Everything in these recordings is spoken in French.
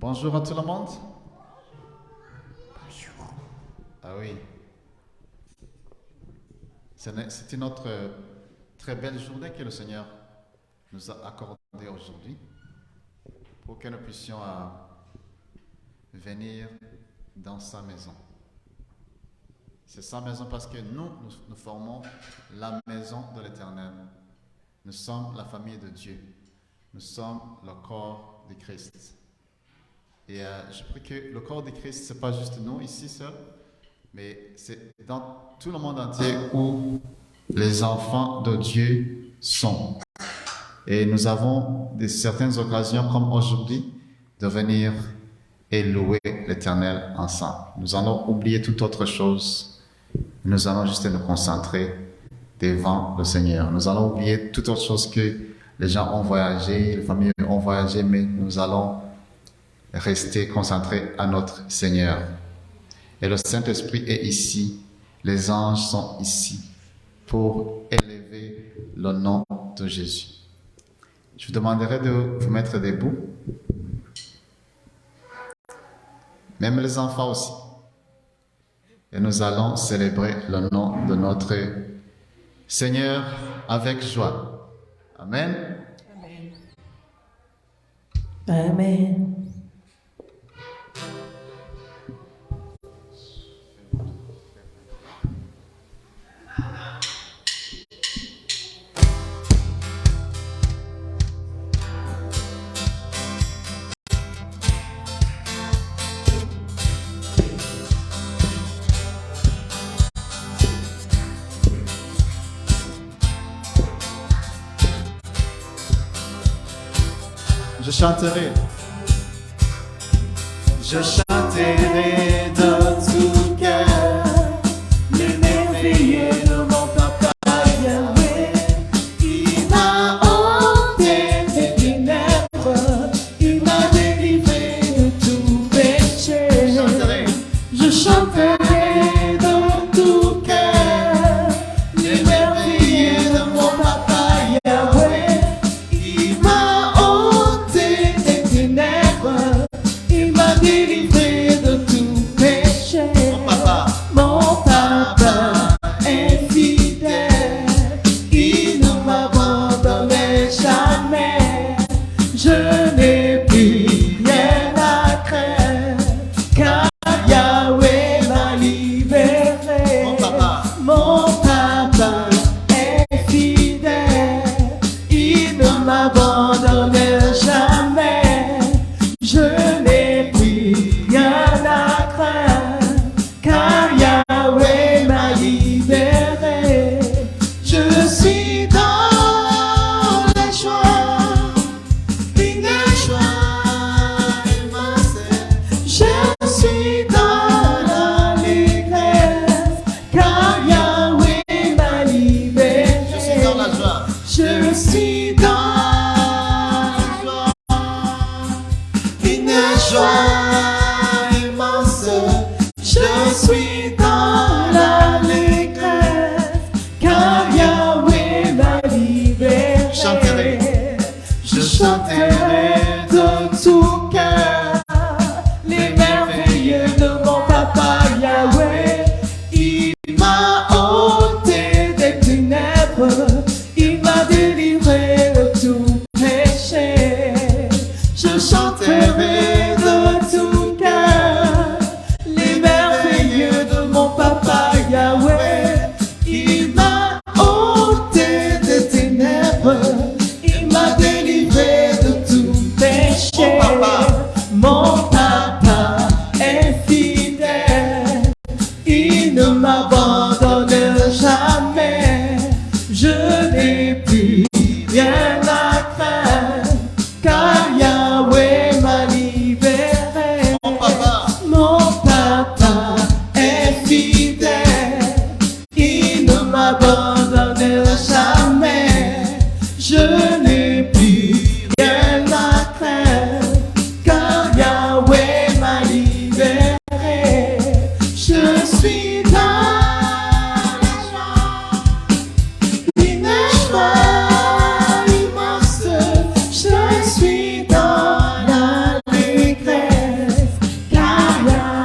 Bonjour à tout le monde. Ah oui. C'est une autre très belle journée que le Seigneur nous a accordée aujourd'hui pour que nous puissions venir dans sa maison. C'est sa maison parce que nous formons la maison de l'Éternel. Nous sommes la famille de Dieu. Nous sommes le corps de Christ. Et je prie que le corps de Christ, ce n'est pas juste nous ici seuls, mais c'est dans tout le monde entier où les enfants de Dieu sont. Et nous avons certaines occasions, comme aujourd'hui, de venir et louer l'Éternel ensemble. Nous allons oublier toute autre chose. Nous allons juste nous concentrer devant le Seigneur. Nous allons oublier toute autre chose que les gens ont voyagé, les familles ont voyagé, mais nous allons rester concentrés à notre Seigneur. Et le Saint-Esprit est ici. Les anges sont ici pour élever le nom de Jésus. Je vous demanderai de vous mettre debout. Même les enfants aussi. Et nous allons célébrer le nom de notre Seigneur avec joie. Amen. Amen. Amen. Je chanterai de tout cœur les merveilles de mon papa Yahweh. Il m'a ôté des ténèbres, il m'a délivré de tout péché. Je chanterai de tout cœur les merveilles de mon papa Yahweh. Il m'a ôté des ténèbres, il m'a délivré de tout péché. Mon papa est fidèle, il ne m'abandonne jamais. Je n'ai plus rien à craindre, car Yahweh m'a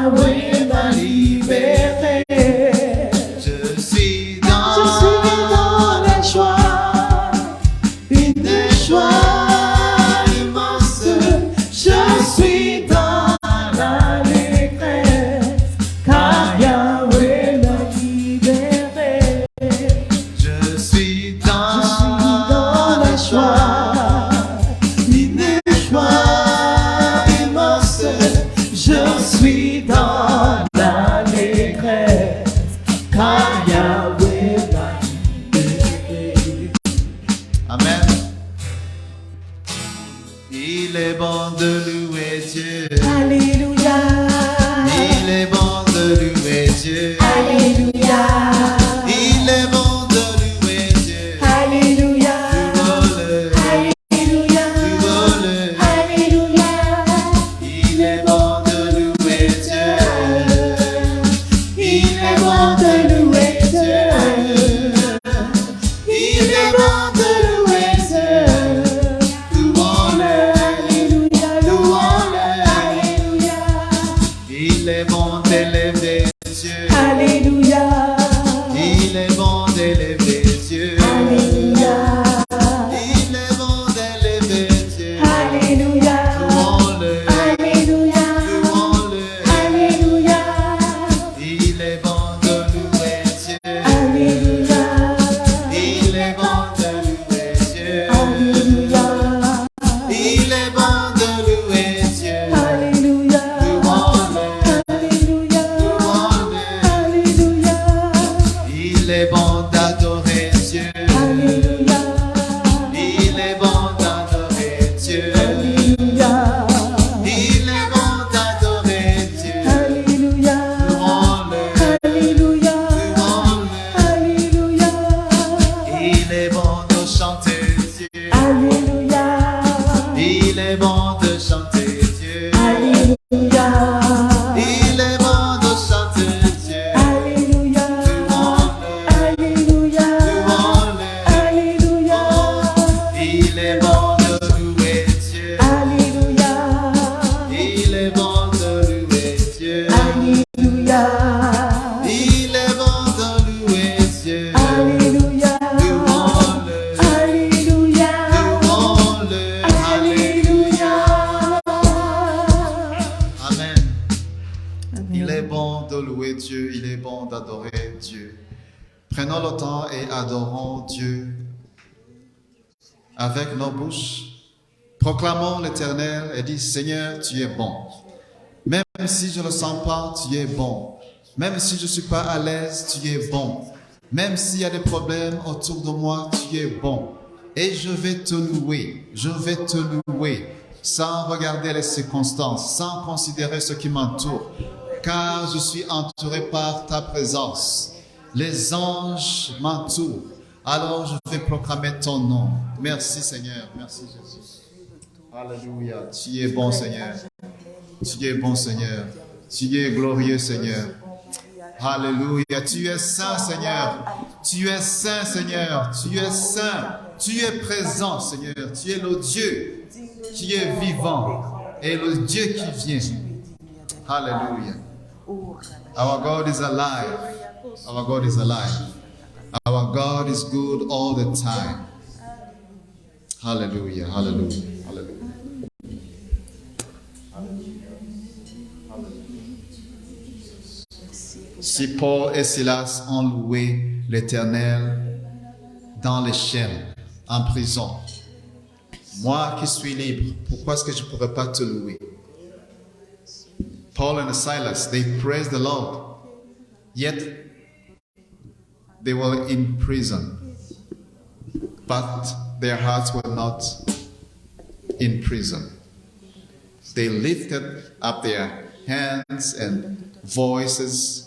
Yahweh m'a libéré. Je suis Je suis dans la joie, une joie immense. Je suis dans l'allégresse, car Yahweh m'a libéré. Je suis dans la joie, une joie immense. Je suis dans l'allégresse, car Yahweh m'a libéré. Amen. Il est bon de louer Dieu. Alléluia. Il est bon de louer Dieu. Alléluia. Il est bon de louer Dieu. Alléluia. Louons-le, Alléluia. louons-le. Alléluia. Il est bon de louer Dieu. Il est bon de louer Dieu. Il est bon de louer Dieu. Louons-le, Alléluia. Louons-le. Alléluia. il est bon d'élever Dieu. Alléluia. Il est bon d'élever Dieu. Alléluia. Il est bon d'élever Dieu. Alléluia. Louons-le, Alléluia. louons-le. Alléluia. Il est bon de louer Dieu. Alléluia. Il est bon de louer Dieu. Alléluia. Il est bon de louer Dieu. Alléluia. Louons-le, Alléluia. louons-le. Alléluia. Il est bon d'adorer Dieu. Alléluia. Il est bon d'adorer Dieu. Alléluia. Il est bon d'adorer Dieu. Alléluia. Louons-le, Alléluia. louons-le. Alléluia. Il est bon de chanter Dieu. Alléluia. Il est bon de chanter Dieu. Alléluia. Il est bon de chanter Dieu. Alléluia. Louons-le, Alléluia. louons-le. Alléluia. Il est bon de louer Dieu. Alléluia. Il est bon de louer Dieu. Alléluia. Il est bon de louer Dieu. Alléluia. Louons-le, Alléluia. louons-le. Alléluia. Amen. Il est bon de louer Dieu. Il est bon d'adorer Dieu. Prenons le temps et adorons Dieu avec nos bouches. Proclamons l'Éternel et dis, Seigneur, tu es bon. Même si je ne le sens pas, tu es bon. Même si je ne suis pas à l'aise, tu es bon. Même s'il y a des problèmes autour de moi, tu es bon. Et je vais te louer. Je vais te louer. Sans regarder les circonstances, sans considérer ce qui m'entoure. Car je suis entouré par ta présence. Les anges m'entourent. Alors je vais proclamer ton nom. Merci Seigneur. Merci Jésus. Alléluia. Tu es bon Seigneur. Tu es bon Seigneur. Tu es glorieux Seigneur. Alléluia. Tu es saint Seigneur. Tu es saint Seigneur. Tu es saint. Tu es présent Seigneur. Tu es le Dieu qui est vivant et le Dieu qui vient. Alléluia. Our God is alive. Our God is alive. Our God is good all the time. Hallelujah. Hallelujah. Hallelujah. Si Paul et Silas ont loué l'Éternel dans les chaînes, en prison, moi qui suis libre, pourquoi est-ce que je ne pourrais pas te louer? Paul and Silas, they praised the Lord, yet they were in prison, but their hearts were not in prison. They lifted up their hands and voices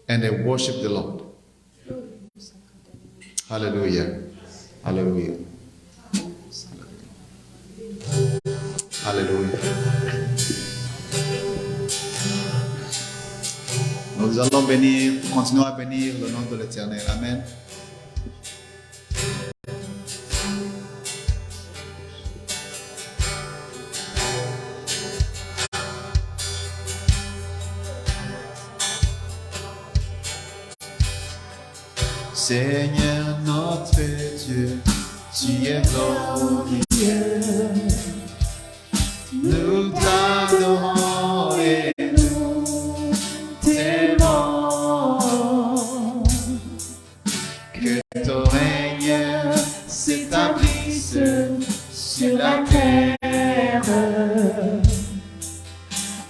and they worshiped the Lord. Hallelujah. Hallelujah. Hallelujah. Nous allons bénir, continuons à bénir le nom de l'Éternel. Amen. Seigneur notre Dieu, tu es glorieux. Nous t'adorons et nous t'aimons. Que ton règne s'établisse sur la terre.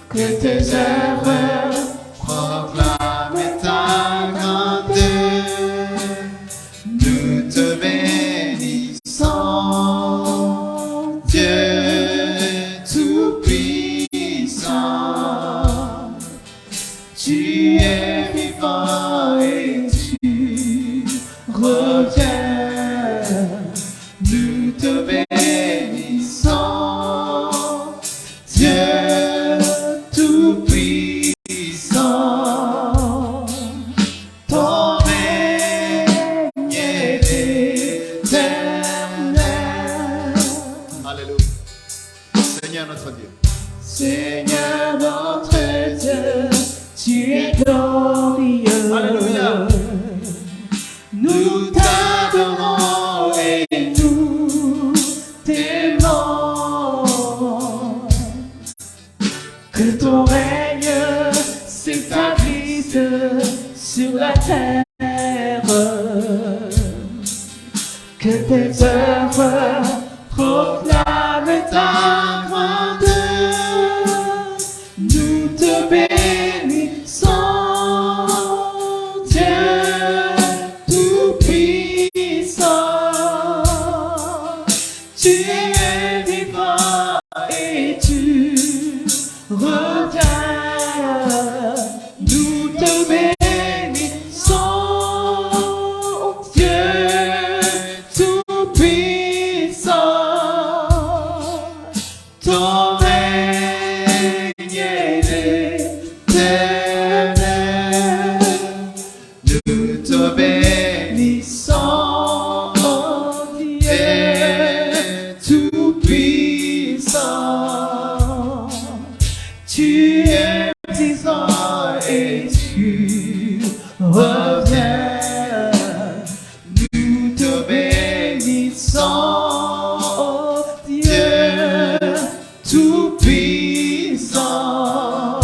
Que tes œuvres proclament ta grandeur. Nous te bénissons, Dieu tout-puissant. Tu es vivant et tu reviens. Nous te bénissons, Dieu tout-puissant. Ton règne est éternel. Alléluia. Seigneur notre Dieu. Seigneur notre Dieu, tu es glorieux. Alléluia. Nous t'adorons et nous t'aimons. Que ton règne s'établisse sur la terre. Que tes œuvres proclament ta grandeur. Nous te bénissons, Dieu tout-puissant. Tu es vivant et tu reviens. Nous te bénissons, Dieu tout-puissant. Ton règne est éternel. Nous te bénissons, Dieu tout-puissant. Tu es vivant et tu reviens. Nous te bénissons, Dieu tout-puissant.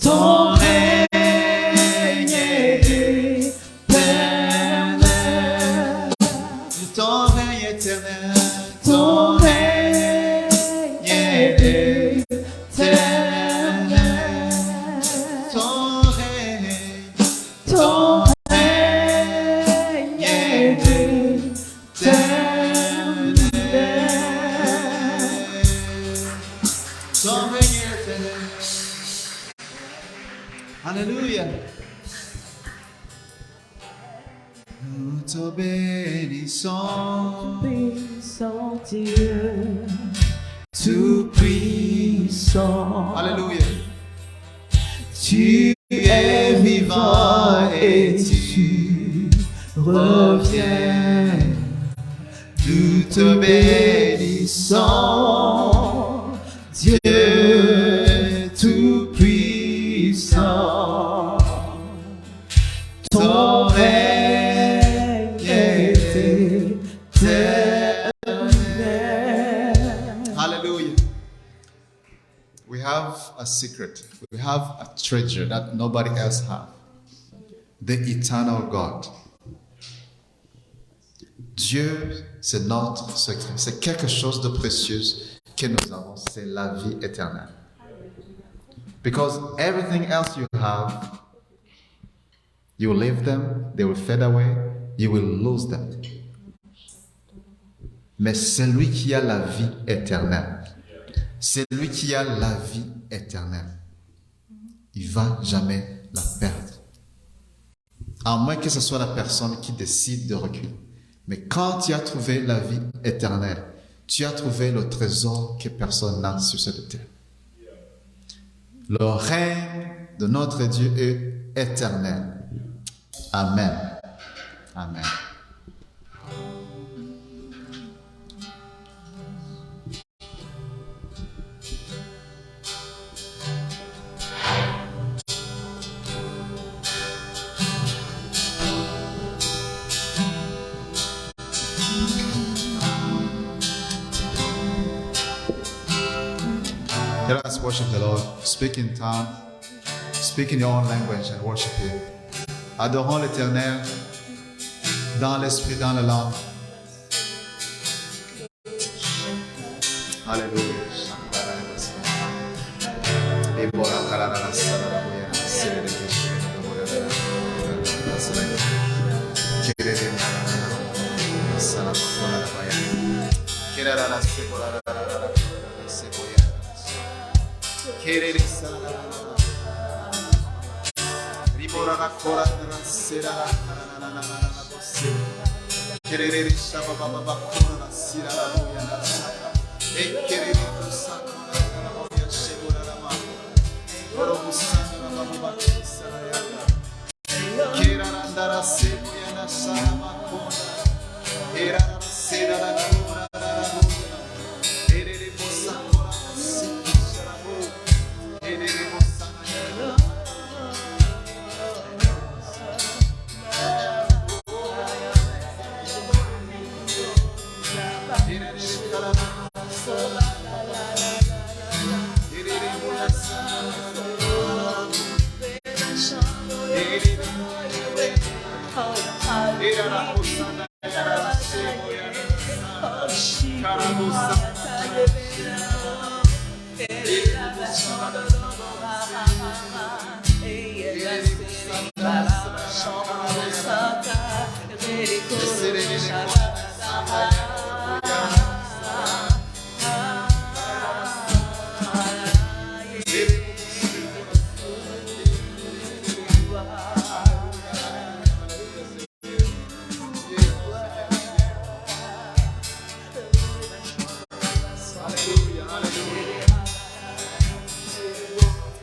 Ton règne est éternel. Ton règne est éternel. Ton règne est éternel. Ton règne est éternel. Ton règne est éternel. Alléluia. Nous te bénissons, Puissant Dieu, tout-puissant. Alléluia. Tu es vivant et tu reviens. Nous te bénissons, Dieu tout-puissant. Ton règne est éternel. Hallelujah. We have a secret. We have a treasure that nobody else has. The eternal God. Dieu, c'est notre secret. C'est quelque chose de précieux que nous avons. C'est la vie éternelle. Because everything else you have, you will leave them, they will fade away, you will lose them. Mais celui qui a la vie éternelle, celui qui a la vie éternelle, il ne va jamais la perdre. À moins que ce soit la personne qui décide de reculer. Mais quand tu as trouvé la vie éternelle, tu as trouvé le trésor que personne n'a sur cette terre. Le règne de notre Dieu est éternel. Amen. Amen. Let us worship the Lord. Speak in tongue. Speak in your own language and worship Him. Adorons l'Éternel dans l'esprit, dans la langue. Alléluia.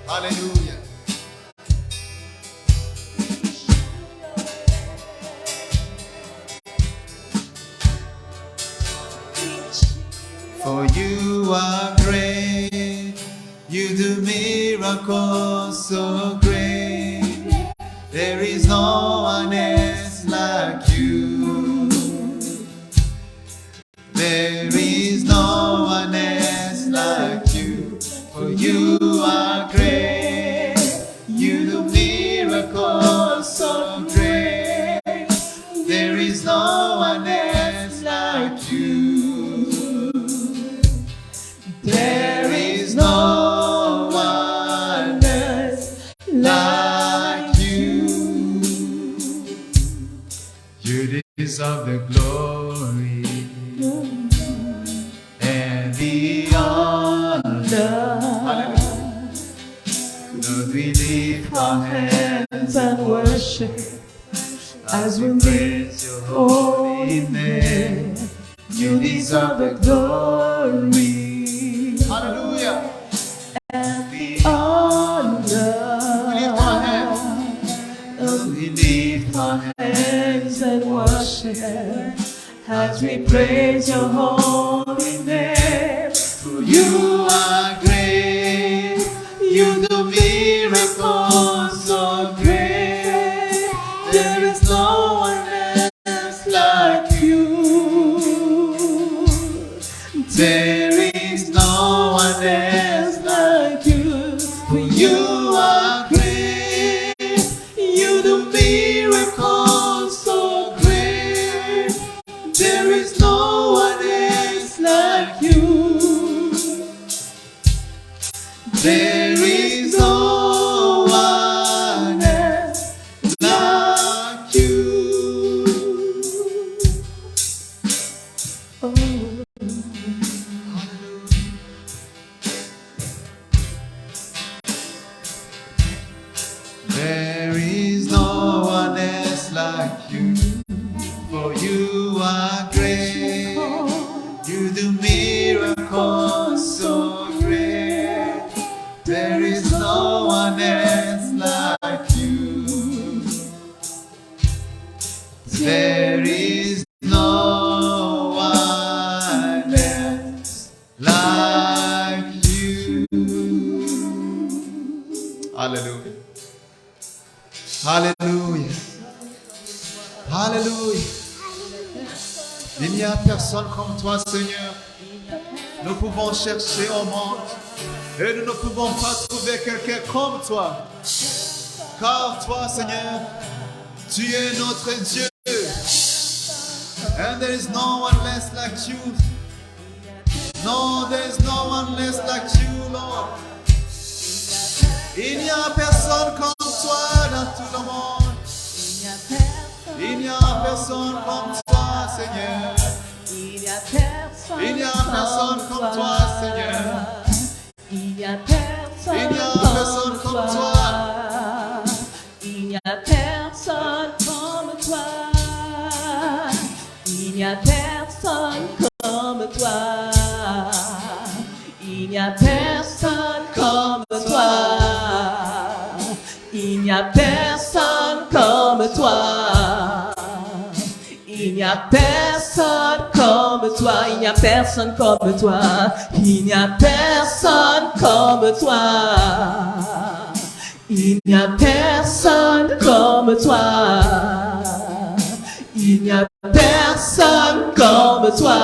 Hallelujah. For you are great, you do miracles so great. There is no one else like you. There is no one else like you. For you are great, you do miracles so great. There is no one else like you. There is no one else like you. You deserve the glory and the honor. Lord, we lift our hands and worship as we praise your holy name. You deserve the glory. Hallelujah. And the honor. We lift our hands. Lord, we lift our hands and worship as we praise your holy name. For you are great, you do miracles so great. There is no one else like you. There is no one else like you. For you are great, you do miracles so great. There is no one else like you. There is no one else like you. Oh. There is no one else like you. For you are great, you do miracles so great. There is no one else like you. There is no one else like you. Hallelujah. Hallelujah. Hallelujah. Il n'y a personne comme toi, Seigneur. Nous pouvons chercher au monde, Et nous ne pouvons pas trouver quelqu'un comme toi. Car toi, Seigneur, tu es notre Dieu. And there is no one less like you. No, there is no one less like you, Lord. Il n'y a personne comme toi dans tout le monde. Il n'y a personne comme toi, Seigneur. Il n'y a personne comme toi, Seigneur. Il n'y a personne comme toi. Il n'y a personne comme toi. Il n'y a personne comme toi. Il n'y a personne comme toi. Il n'y a personne comme toi. Il n'y a personne comme toi. Il n'y a personne comme toi. Il n'y a personne comme toi. Il n'y a personne comme toi. Il n'y a personne comme toi.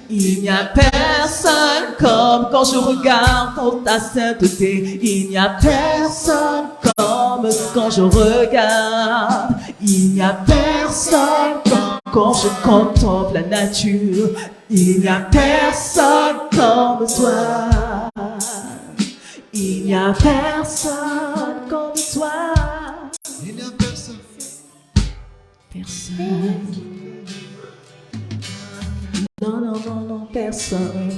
Il n'y a personne comme quand je regarde dans ta sainteté. Il n'y a personne comme quand je regarde. Il n'y a personne comme quand je contemple la nature. Il n'y a personne comme toi. Il n'y a personne comme toi. Il n'y a personne. Personne. Non, non, non, non, personne.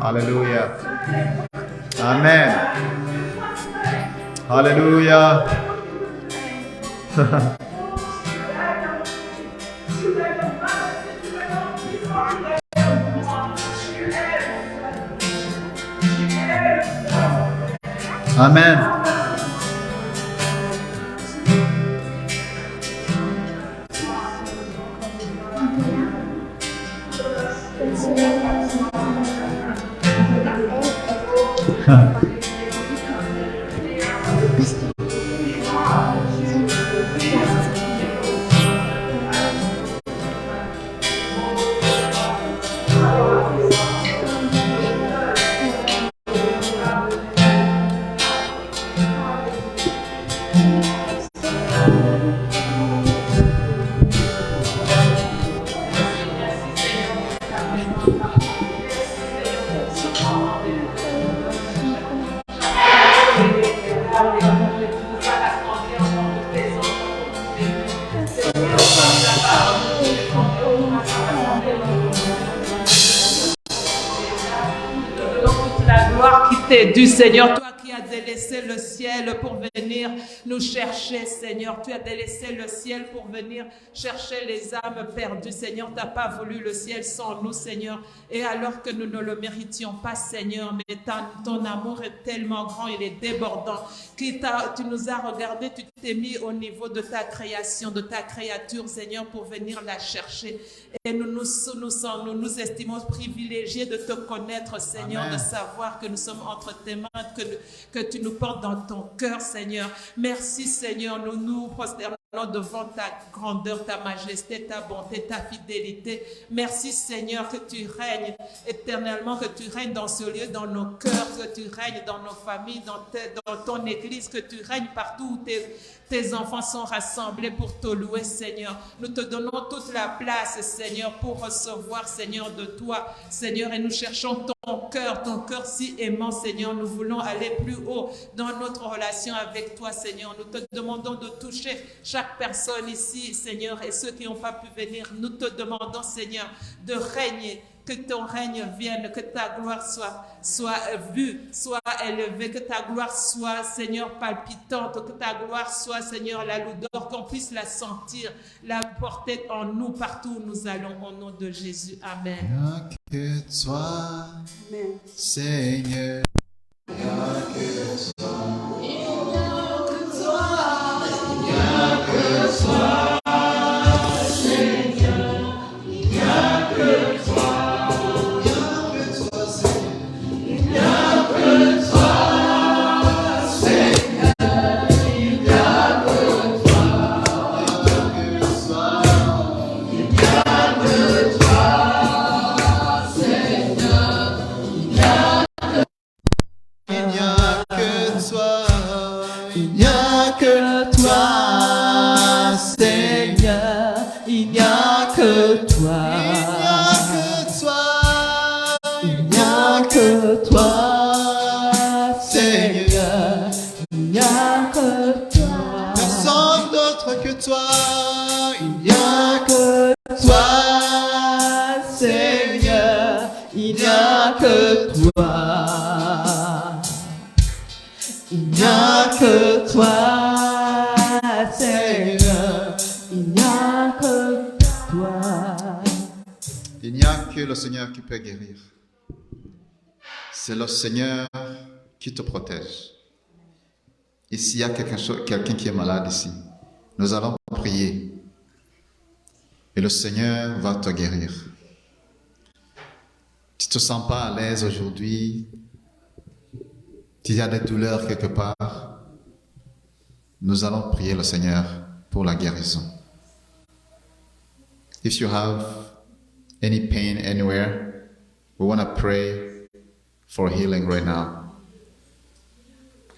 Alléluia. Amen. Alléluia. Amen. Du Seigneur, toi qui as délaissé le ciel pour venir nous chercher, Seigneur. Tu as délaissé le ciel pour venir chercher les âmes perdues, Seigneur. Tu n'as pas voulu le ciel sans nous, Seigneur. Et alors que nous ne le méritions pas, Seigneur, mais ton amour est tellement grand, il est débordant. Tu nous as regardés, tu t'es mis au niveau de ta création, de ta créature, Seigneur, pour venir la chercher. Et nous nous estimons privilégiés de te connaître, Seigneur, Amen. De savoir que nous sommes entre tes mains, que tu nous portes dans ton cœur, Seigneur. Merci, Seigneur, nous nous prosternons devant ta grandeur, ta majesté, ta bonté, ta fidélité. Merci, Seigneur, que tu règnes éternellement, que tu règnes dans ce lieu, dans nos cœurs, que tu règnes dans nos familles, dans ton église, que tu règnes partout où tes enfants sont rassemblés pour te louer, Seigneur. Nous te donnons toute la place, Seigneur, pour recevoir, Seigneur, de toi, Seigneur, et nous cherchons ton cœur si aimant, Seigneur. Nous voulons aller plus haut dans notre relation avec toi, Seigneur. Nous te demandons de toucher chaque personne ici, Seigneur, et ceux qui n'ont pas pu venir. Nous te demandons, Seigneur, de régner que ton règne vienne, que ta gloire soit vue, soit élevée, que ta gloire soit, Seigneur, palpitante, que ta gloire soit, Seigneur, la lourdeur, qu'on puisse la sentir, la porter en nous partout où nous allons, au nom de Jésus. Amen. Rien que toi, Amen. Seigneur. Il n'y a que le Seigneur qui peut guérir. C'est le Seigneur qui te protège. Et s'il y a quelqu'un qui est malade ici, nous allons prier. Et le Seigneur va te guérir. Tu ne te sens pas à l'aise aujourd'hui, tu as des douleurs quelque part, nous allons prier le Seigneur pour la guérison. If you have any pain anywhere, we want to pray for healing right now.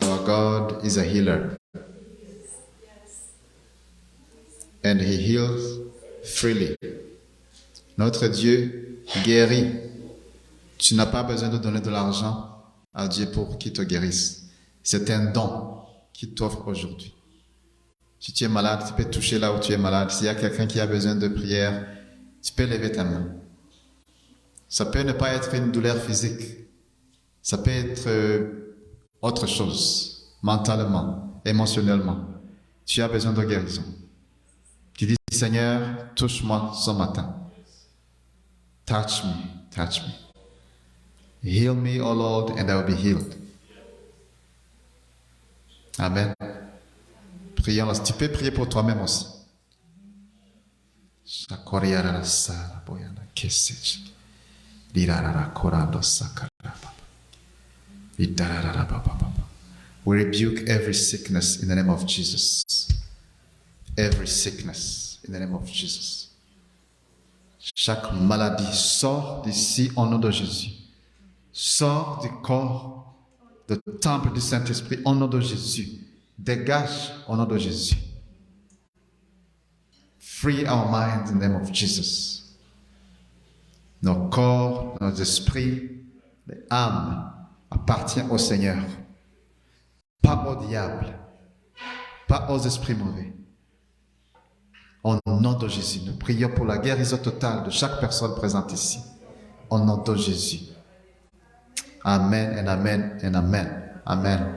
Our God is a healer. And He heals freely. Notre Dieu guérit. Tu n'as pas besoin de donner de l'argent à Dieu pour qu'il te guérisse. C'est un don qu'il t'offre aujourd'hui. Si tu es malade, tu peux toucher là où tu es malade. S'il y a quelqu'un qui a besoin de prière, tu peux lever ta main. Ça peut ne pas être une douleur physique. Ça peut être autre chose, mentalement, émotionnellement. Tu as besoin de guérison. Tu dis, Seigneur, touche-moi ce matin. Touch me, touch me. Heal me, O Lord, and I will be healed. Amen. Prions. Tu peux prier pour toi-même aussi. We rebuke every sickness in the name of Jesus. Every sickness in the name of Jesus. Chaque maladie sort d'ici au nom de Jésus. Sors du corps, du temple du Saint-Esprit au nom de Jésus. Dégage au nom de Jésus. Free our minds in the name of Jesus. Nos corps, nos esprits, les âmes appartiennent au Seigneur. Pas au diable, pas aux esprits mauvais. Au nom de Jésus, nous prions pour la guérison totale de chaque personne présente ici. Au nom de Jésus. Amen and amen and amen. Amen.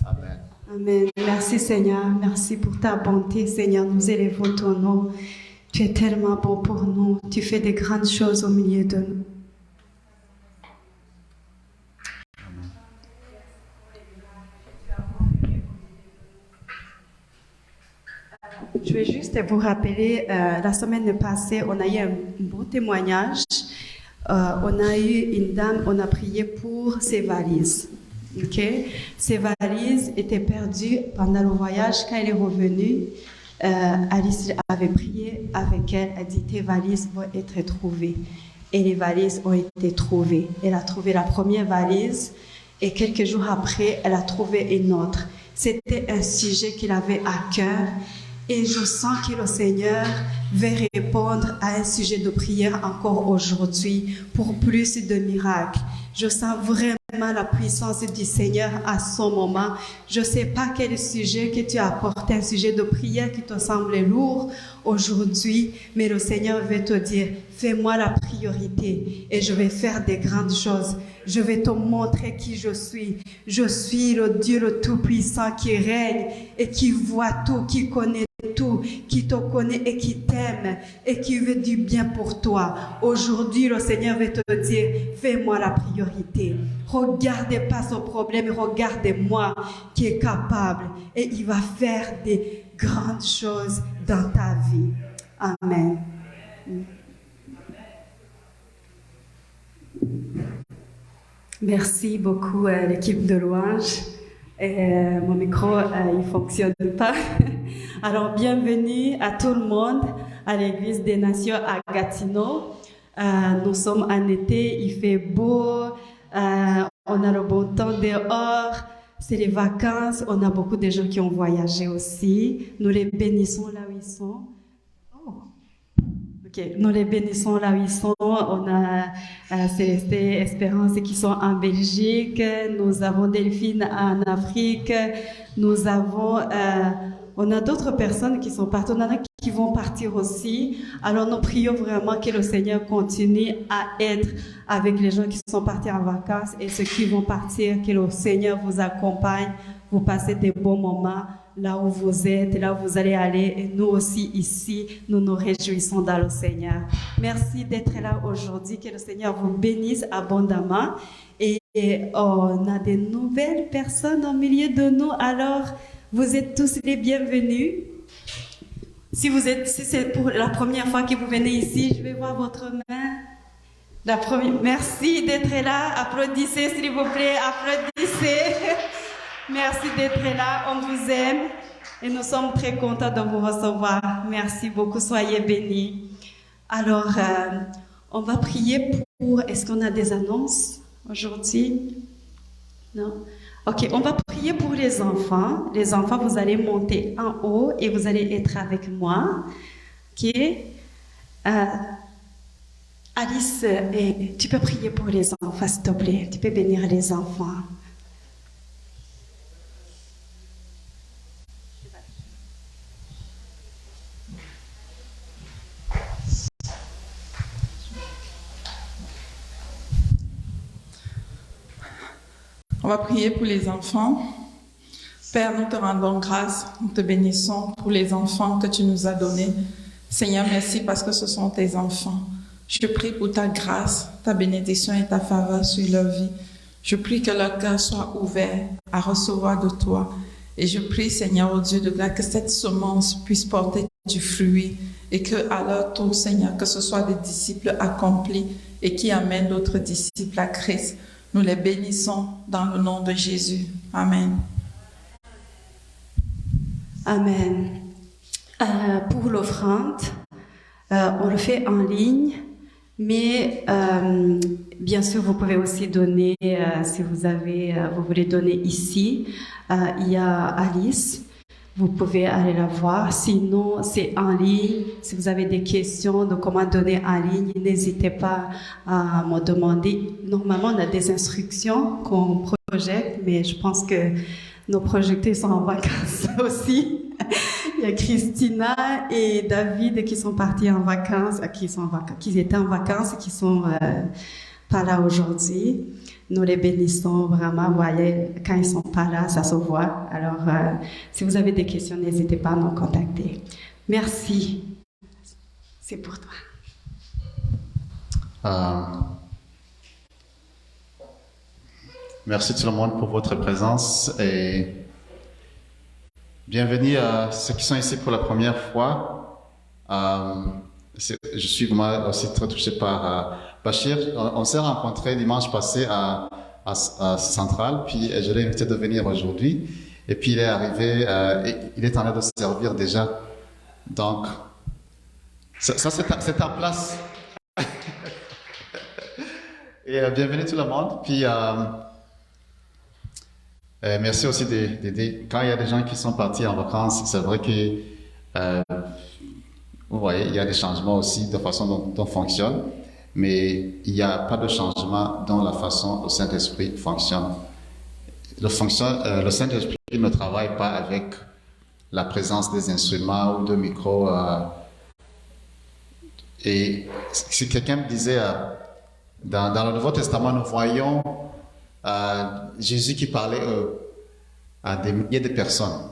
Amen. Amen. Merci Seigneur. Merci pour ta bonté Seigneur. Nous élevons ton nom. Tu es tellement bon pour nous. Tu fais de grandes choses au milieu de nous. Je vais juste vous rappeler, la semaine passée, on a eu un beau témoignage. On a eu une dame, on a prié pour ses valises. Okay? Ses valises étaient perdues pendant le voyage. Quand elle est revenue, Alice avait prié avec elle. Elle dit, tes valises vont être trouvées. Et les valises ont été trouvées. Elle a trouvé la première valise et quelques jours après, elle a trouvé une autre. C'était un sujet qu'il avait à cœur. Et je sens que le Seigneur veut répondre à un sujet de prière encore aujourd'hui pour plus de miracles. Je sens vraiment vraiment la puissance du Seigneur à son moment. Je ne sais pas quel sujet que tu as apporté, un sujet de prière qui te semble lourd aujourd'hui, mais le Seigneur veut te dire, fais-moi la priorité et je vais faire des grandes choses. Je vais te montrer qui je suis. Je suis le Dieu le Tout-Puissant qui règne et qui voit tout, qui connaît tout, qui te connaît et qui t'aime et qui veut du bien pour toi. Aujourd'hui, le Seigneur veut te dire, fais-moi la priorité. Regardez pas ce problème, regardez-moi qui est capable et il va faire des grandes choses dans ta vie. Amen. Merci beaucoup à l'équipe de louange. Mon micro, il fonctionne pas. Alors, bienvenue à tout le monde à l'Église des Nations à Gatineau. Nous sommes en été, il fait beau, on a le bon temps dehors, c'est les vacances, on a beaucoup de gens qui ont voyagé aussi. Nous les bénissons là où ils sont. Okay. Nous les bénissons là où ils sont. On a Céleste et Espérance qui sont en Belgique. Nous avons Delphine en Afrique. Nous avons, on a d'autres personnes qui sont parties. On en a qui vont partir aussi. Alors nous prions vraiment que le Seigneur continue à être avec les gens qui sont partis en vacances et ceux qui vont partir, que le Seigneur vous accompagne. Vous passez des bons moments là où vous êtes, là où vous allez aller. Et nous aussi, ici, nous nous réjouissons dans le Seigneur. Merci d'être là aujourd'hui. Que le Seigneur vous bénisse abondamment. Et on a des nouvelles personnes au milieu de nous. Alors, vous êtes tous les bienvenus. Si c'est pour la première fois que vous venez ici, je vais voir votre main. Merci d'être là. Applaudissez, s'il vous plaît. Applaudissez. Merci d'être là, on vous aime et nous sommes très contents de vous recevoir. Merci beaucoup, soyez bénis. Alors, on va prier pour... Est-ce qu'on a des annonces aujourd'hui? Non? Ok, on va prier pour les enfants. Les enfants, vous allez monter en haut et vous allez être avec moi. Ok? Alice, tu peux prier pour les enfants, s'il te plaît. Tu peux bénir les enfants. On va prier pour les enfants. Père, nous te rendons grâce, nous te bénissons pour les enfants que tu nous as donnés. Seigneur, merci parce que ce sont tes enfants. Je prie pour ta grâce, ta bénédiction et ta faveur sur leur vie. Je prie que leur cœur soit ouvert à recevoir de toi. Et je prie, Seigneur, au Dieu de grâce, que cette semence puisse porter du fruit et que à leur tour, Seigneur, que ce soit des disciples accomplis et qui amènent d'autres disciples à Christ. Nous les bénissons dans le nom de Jésus. Amen. Amen. Pour l'offrande, on le fait en ligne, mais bien sûr, vous pouvez aussi donner, si vous voulez donner ici. Il y a Alice. Vous pouvez aller la voir. Sinon, c'est en ligne. Si vous avez des questions de comment donner en ligne, n'hésitez pas à me demander. Normalement, on a des instructions qu'on projette, mais je pense que nos projecteurs sont en vacances aussi. Il y a Christina et David qui sont partis en vacances, qui étaient en vacances et qui sont pas là aujourd'hui. Nous les bénissons vraiment. Vous voyez, quand ils ne sont pas là, ça se voit. Alors, si vous avez des questions, n'hésitez pas à nous contacter. Merci. C'est pour toi. Merci tout le monde pour votre présence et bienvenue à ceux qui sont ici pour la première fois. Je suis vraiment aussi très touché par Bachir. On s'est rencontrés dimanche passé à Centrale, puis je l'ai invité de venir aujourd'hui. Et puis il est arrivé, il est en train de servir déjà. Donc, ça c'est en place. Et bienvenue tout le monde. Puis merci aussi d'aider. Quand il y a des gens qui sont partis en vacances, c'est vrai que vous voyez, il y a des changements aussi de façon dont on fonctionne. mais il n'y a pas de changement dans la façon dont le Saint-Esprit fonctionne. Le Saint-Esprit ne travaille pas avec la présence des instruments ou de micros. Et si quelqu'un me disait, dans le Nouveau Testament, nous voyons Jésus qui parlait à des milliers de personnes.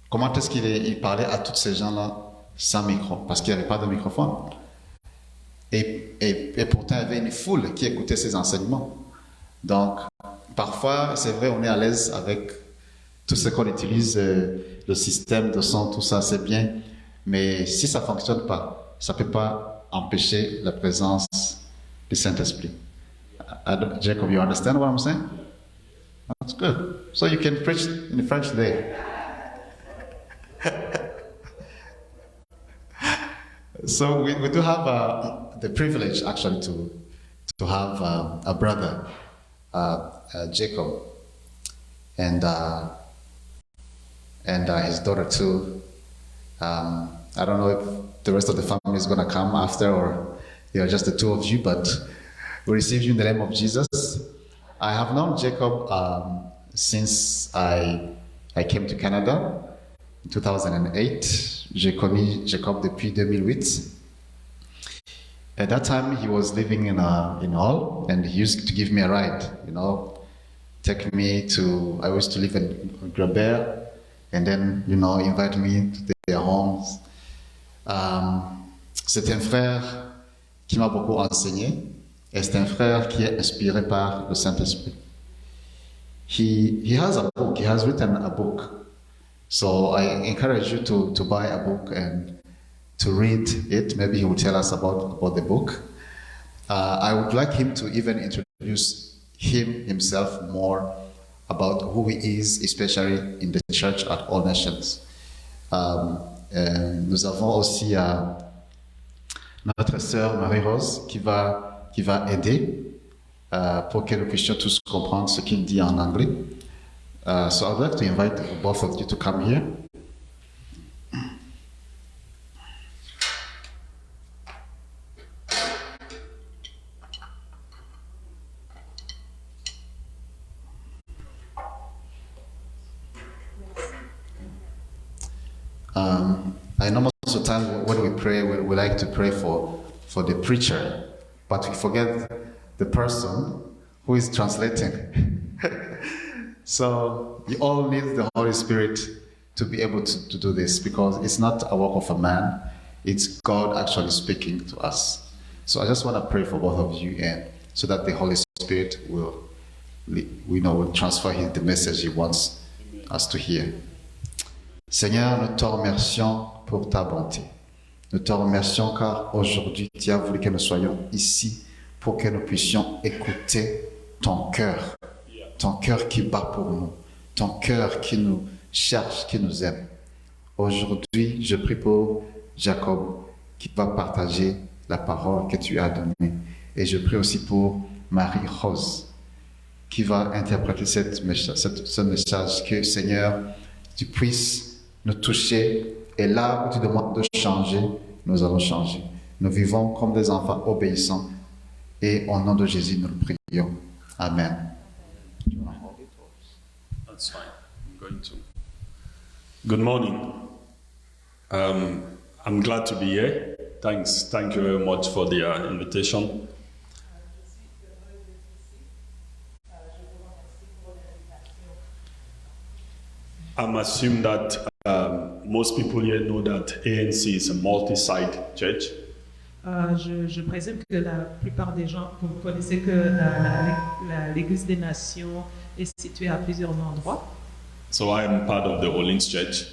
Comment est-ce qu'il parlait à tous ces gens-là sans micro? Parce qu'il n'y avait pas de microphone. Et pourtant, il y avait une foule qui écoutait ses enseignements. Donc, parfois, c'est vrai, on est à l'aise avec tout ce qu'on utilise, le système de son, tout ça, c'est bien. Mais si ça ne fonctionne pas, ça ne peut pas empêcher la présence du Saint-Esprit. Jacob, you understand what I'm saying? That's good. So you can preach in French today. So we do have the privilege actually to have a brother, Jacob, and his daughter too. I don't know if the rest of the family is going to come after, or just the two of you, but we receive you in the name of Jesus. I have known Jacob since I came to Canada in 2008. J'ai connu Jacob depuis 2008. At that time, he was living in Hull, and he used to give me a ride, take me to, I used to live in Grabert, and then, invite me to their homes. C'est un frère qui m'a beaucoup enseigné, et c'est un frère qui est inspiré par le Saint-Esprit. He has a book, he has written a book. So I encourage you to buy a book and to read it. Maybe he will tell us about the book. I would like him to even introduce himself more about who he is, especially in the church at All Nations. Nous avons aussi notre sœur Marie-Rose qui va aider pour que nous puissions tous comprendre ce qu'il dit en anglais. So I'd like to invite both of you to come here. I know most of the time when we pray, we like to pray for the preacher, but we forget the person who is translating. So you all need the Holy Spirit to be able to do this, because it's not a work of a man, it's God actually speaking to us. So I just want to pray for both of you, and so that the Holy Spirit will transfer the message He wants us to hear. Seigneur, nous te remercions pour ta bonté. Nous te remercions car aujourd'hui tu as voulu que nous soyons ici pour que nous puissions écouter ton cœur qui bat pour nous, ton cœur qui nous cherche, qui nous aime. Aujourd'hui, je prie pour Jacob qui va partager la parole que tu as donnée. Et je prie aussi pour Marie-Rose qui va interpréter ce message, que Seigneur, tu puisses nous toucher. Et là où tu demandes de changer, nous allons changer. Nous vivons comme des enfants obéissants. Et au nom de Jésus, nous le prions. Amen. That's fine. I'm going to. Good morning. I'm glad to be here. Thank you very much for the invitation. I'm assuming that most people here know that ANC is a multi-site church. Je présume que la plupart des gens, vous connaissez que l'Église des Nations est située à plusieurs endroits. So I am part of the Orleans Church.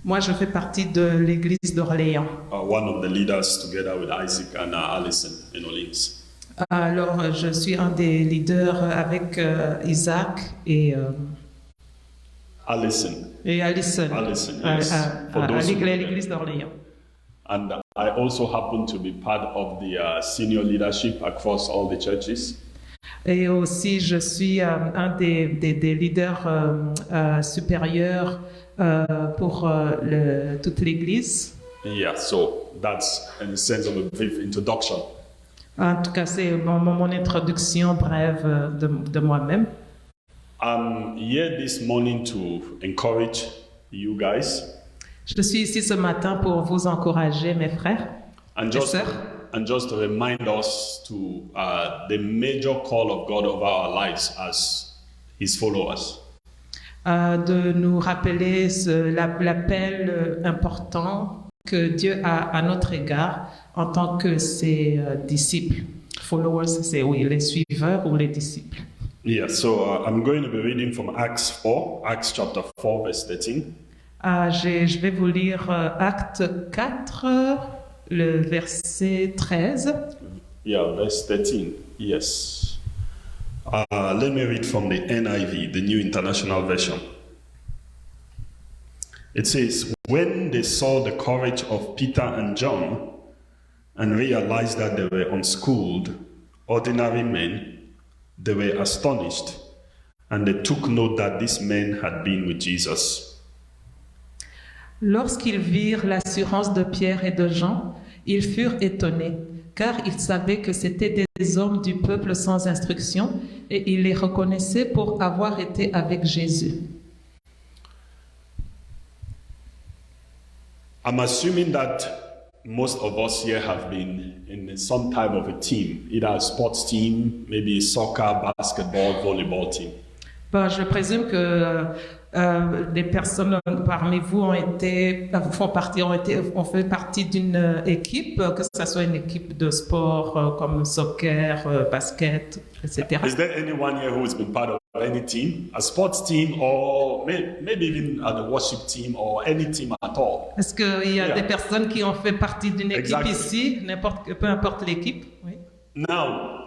Moi, je fais partie de l'Église d'Orléans. One of the leaders, together with Isaac and Allison in Orleans. Alors, je suis un des leaders avec Isaac et Allison. Allison. Allison, yes. À l'Église d'Orléans. And I also happen to be part of the senior leadership across all the churches. Et aussi, je suis un des leaders supérieurs pour toute l'Église. Yeah, so that's in the sense of a brief introduction. En tout cas, c'est mon introduction brève de moi-même. I'm here this morning to encourage you guys Je suis ici ce matin pour vous encourager, mes frères and et just sœurs, to remind us to the major call of God over our lives as His followers. de nous rappeler l'appel important que Dieu a à notre égard en tant que ses disciples. Followers, c'est oui, les suiveurs ou les disciples. Yeah, so I'm going to be reading from Acts chapter 4, verse 13. Je vais vous lire Acte 4, le verset 13. Yeah, verse 13. Yes. Let me read from the NIV, the New International Version. It says, when they saw the courage of Peter and John and realized that they were unschooled, ordinary men, they were astonished, and they took note that these men had been with Jesus. Lorsqu'ils virent l'assurance de Pierre et de Jean, ils furent étonnés, car ils savaient que c'étaient des hommes du peuple sans instruction, et ils les reconnaissaient pour avoir été avec Jésus. I'm assuming that most of us here have been in some type of a team, either a sports team, maybe a soccer, basketball, volleyball team. Ben, je présume que des personnes parmi vous ont fait partie d'une équipe, que ce soit une équipe de sport comme soccer, basket, etc. Is there anyone here who has been part of any team, a sports team, or maybe even the worship team, or any team at all? Est-ce qu'il y a Yeah. des personnes qui ont fait partie d'une équipe Exactly. ici, peu importe l'équipe? Oui. Now,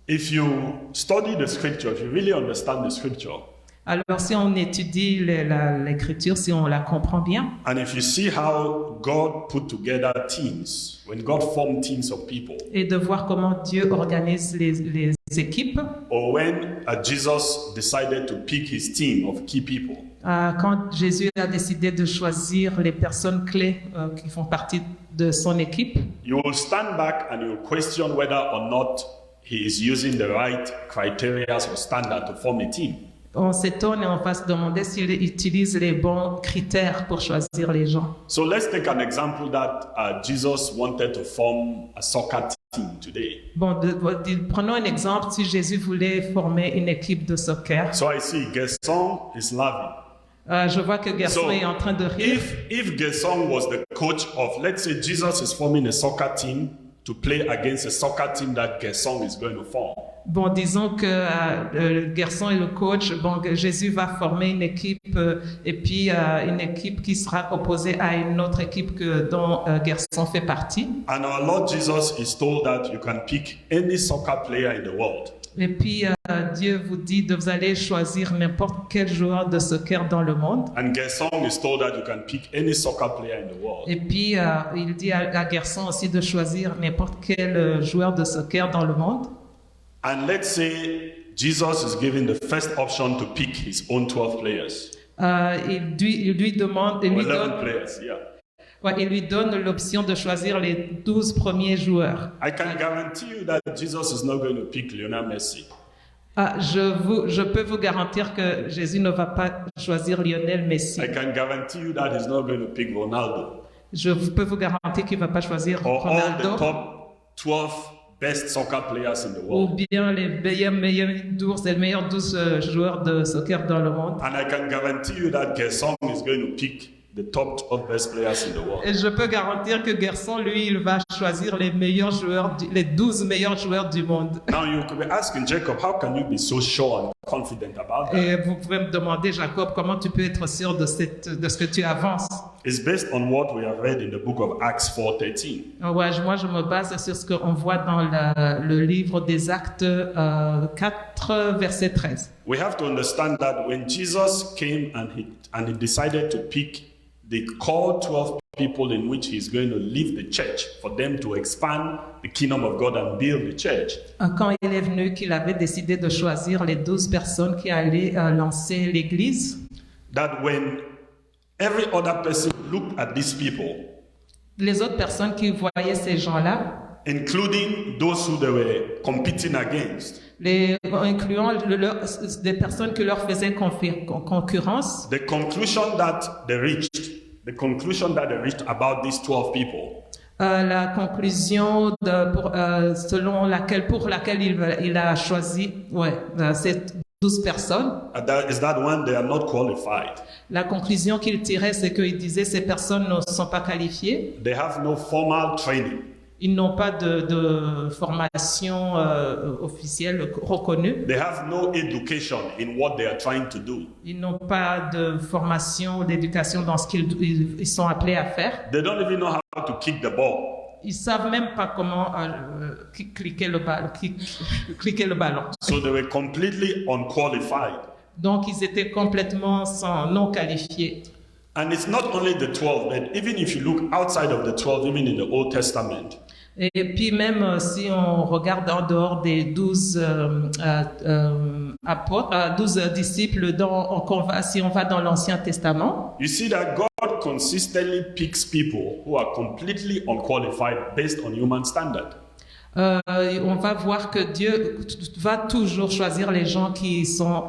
if you study the scripture, if you really understand the scripture, Alors, si on étudie l'écriture, si on la comprend bien, and if you see how God put together teams, when God formed teams of people, et de voir comment Dieu organise les équipes, or when Jesus decided to pick his team of key people, quand Jésus a décidé de choisir les personnes clés qui font partie de son équipe, you will stand back and you will question whether or not he is using the right criteria or standard to form a team. on s'étonne et on va se demander s'il utilise les bons critères pour choisir les gens. So let's take an example that Jesus wanted to form a soccer team today. Bon, prenons un exemple, si Jésus voulait former une équipe de soccer. So I see Gerson is laughing. Je vois que Gerson So est en train de rire. if Gerson was the coach of, let's say Jesus is forming a soccer team to play against a soccer team that Gerson is going to form. Bon, disons que Gerson est le coach. Bon, Jésus va former une équipe et puis une équipe qui sera opposée à une autre équipe dont Gerson fait partie. And our Lord Jesus is told that you can pick any soccer player in the world. Et puis Dieu vous dit de vous aller choisir n'importe quel joueur de soccer dans le monde. And Gerson is told that you can pick any soccer player in the world. Et puis il dit à Gerson aussi de choisir n'importe quel joueur de soccer dans le monde. And let's say Jesus is given the first option to pick his own 12 players. Il lui demande, Or 11 players, yeah. il lui donne l'option de choisir les 12 premiers joueurs. I can guarantee you that Jesus is not going to pick Lionel Messi. Je peux vous garantir que Jésus ne va pas choisir Lionel Messi. I can guarantee you that he's not going to pick Ronaldo. Je peux vous garantir qu'il ne va pas choisir Or all the Ronaldo top 12 best soccer players in the ou world. bien les meilleurs 12 joueurs de soccer dans le monde. And I can guarantee you that Gerson is going to pick the top 12 best players in the world. Et je peux garantir que Gerson, lui, il va choisir les meilleurs joueurs, les 12 meilleurs joueurs du monde. Now you could be asking Jacob, how can you be so sure and confident about that? Et vous pouvez me demander, Jacob, comment tu peux être sûr de ce que tu avances? It's based on what we have read in the book of Acts 4:13. Ouais, moi, je me base sur ce qu'on voit dans le livre des Actes 4, verset 13. We have to understand that when Jesus came and he decided to pick the core 12 people in which he's going to leave the church for them to expand the kingdom of God and build the church. Quand il est venu, qu'il avait décidé de choisir les 12 personnes qui allaient lancer l'Église, That when every other person looked at these people, les autres personnes qui voyaient ces gens-là, including those who they were competing against. Incluant des personnes qui leur faisaient concurrence. The conclusion that they reached about these 12 people. La conclusion selon laquelle il a choisi ces 12 personnes. Is that when they are not qualified. La conclusion qu'il tirait, c'est qu'il disait ces personnes ne sont pas qualifiées. They have no formal training. Ils n'ont pas de formation officielle reconnue. They have no education in what they are trying to do. Ils n'ont pas de formation, d'éducation dans ce qu'ils sont appelés à faire. They don't even know how to kick the ball. Ils savent même pas comment cliquer le ballon. So they were completely unqualified. Donc ils étaient complètement non qualifiés. And it's not only the 12, but even if you look outside of the 12, even in the Old Testament. Et puis même si on regarde en dehors des 12 disciples, si on va dans l'Ancien Testament, you see that God consistently picks people who are completely unqualified based on human standard. On va voir que Dieu va toujours choisir les gens qui sont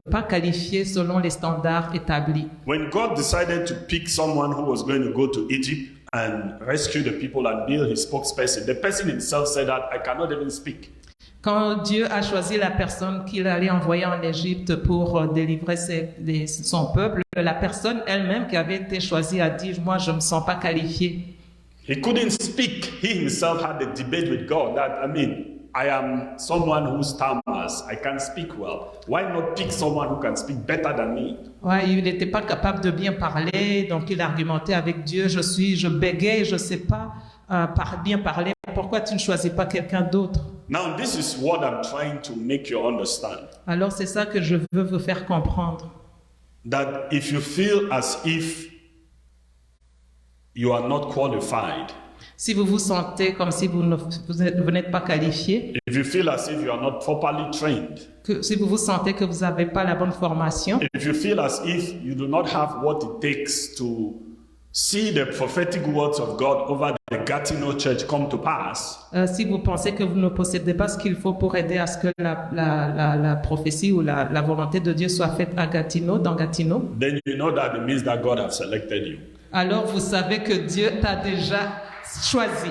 pas qualifiés selon les standards établis. When God decided to pick someone who was going to go to Egypt and rescue the people and be his spokesperson, the person himself said that I cannot even speak. Quand Dieu a choisi la personne qu'il allait envoyer en Égypte pour délivrer son peuple, la personne elle-même qui avait été choisie a dit, moi je me sens pas qualifiée. He couldn't speak. He himself had a debate with God that, I am someone who stammers. I can't speak well. Why not pick someone who can speak better than me? Ouais, il n'était pas capable de bien parler, donc il argumentait avec Dieu. Je bégaye, je ne sais pas bien parler. Pourquoi tu ne choisis pas quelqu'un d'autre? Now, this is what I'm trying to make you understand. Alors, c'est ça que je veux vous faire comprendre. That if you feel as if you are not qualified, si vous vous sentez comme si vous n'êtes pas qualifié, if you feel as if you are not properly trained, si vous vous sentez que vous n'avez pas la bonne formation, if you feel as if you do not have what it takes to see the prophetic words of God over the Gatineau church come to pass, si vous pensez que vous ne possédez pas ce qu'il faut pour aider à ce que la prophétie ou la volonté de Dieu soit faite à Gatineau, dans Gatineau, then you know that it means that God has selected you. Alors vous savez que Dieu t'a déjà choisi.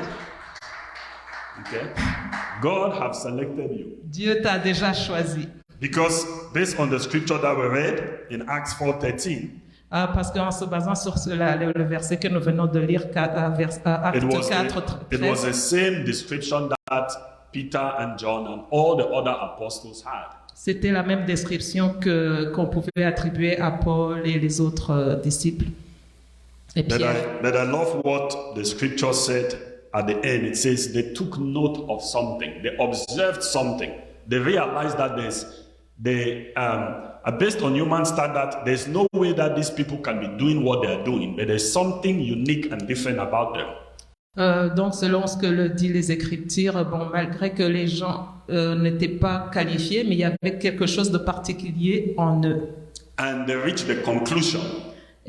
Okay? God has selected you. Dieu t'a déjà choisi. Because based on the scripture that we read in Acts 4:13, parce qu'en se basant sur le verset que nous venons de lire, Actes 4, it was the same description that Peter and John and all the other apostles had. C'était la même description qu'on pouvait attribuer à Paul et les autres disciples. Et Pierre. But I love what the scripture said at the end. It says they took note of something. They observed something. They realized that based on human standard, there's no way that these people can be doing what they are doing. But there's something unique and different about them. Donc, selon ce que le dit les Écritures, malgré que les gens n'étaient pas qualifiés, mais il y avait quelque chose de particulier en eux. And they reached the conclusion.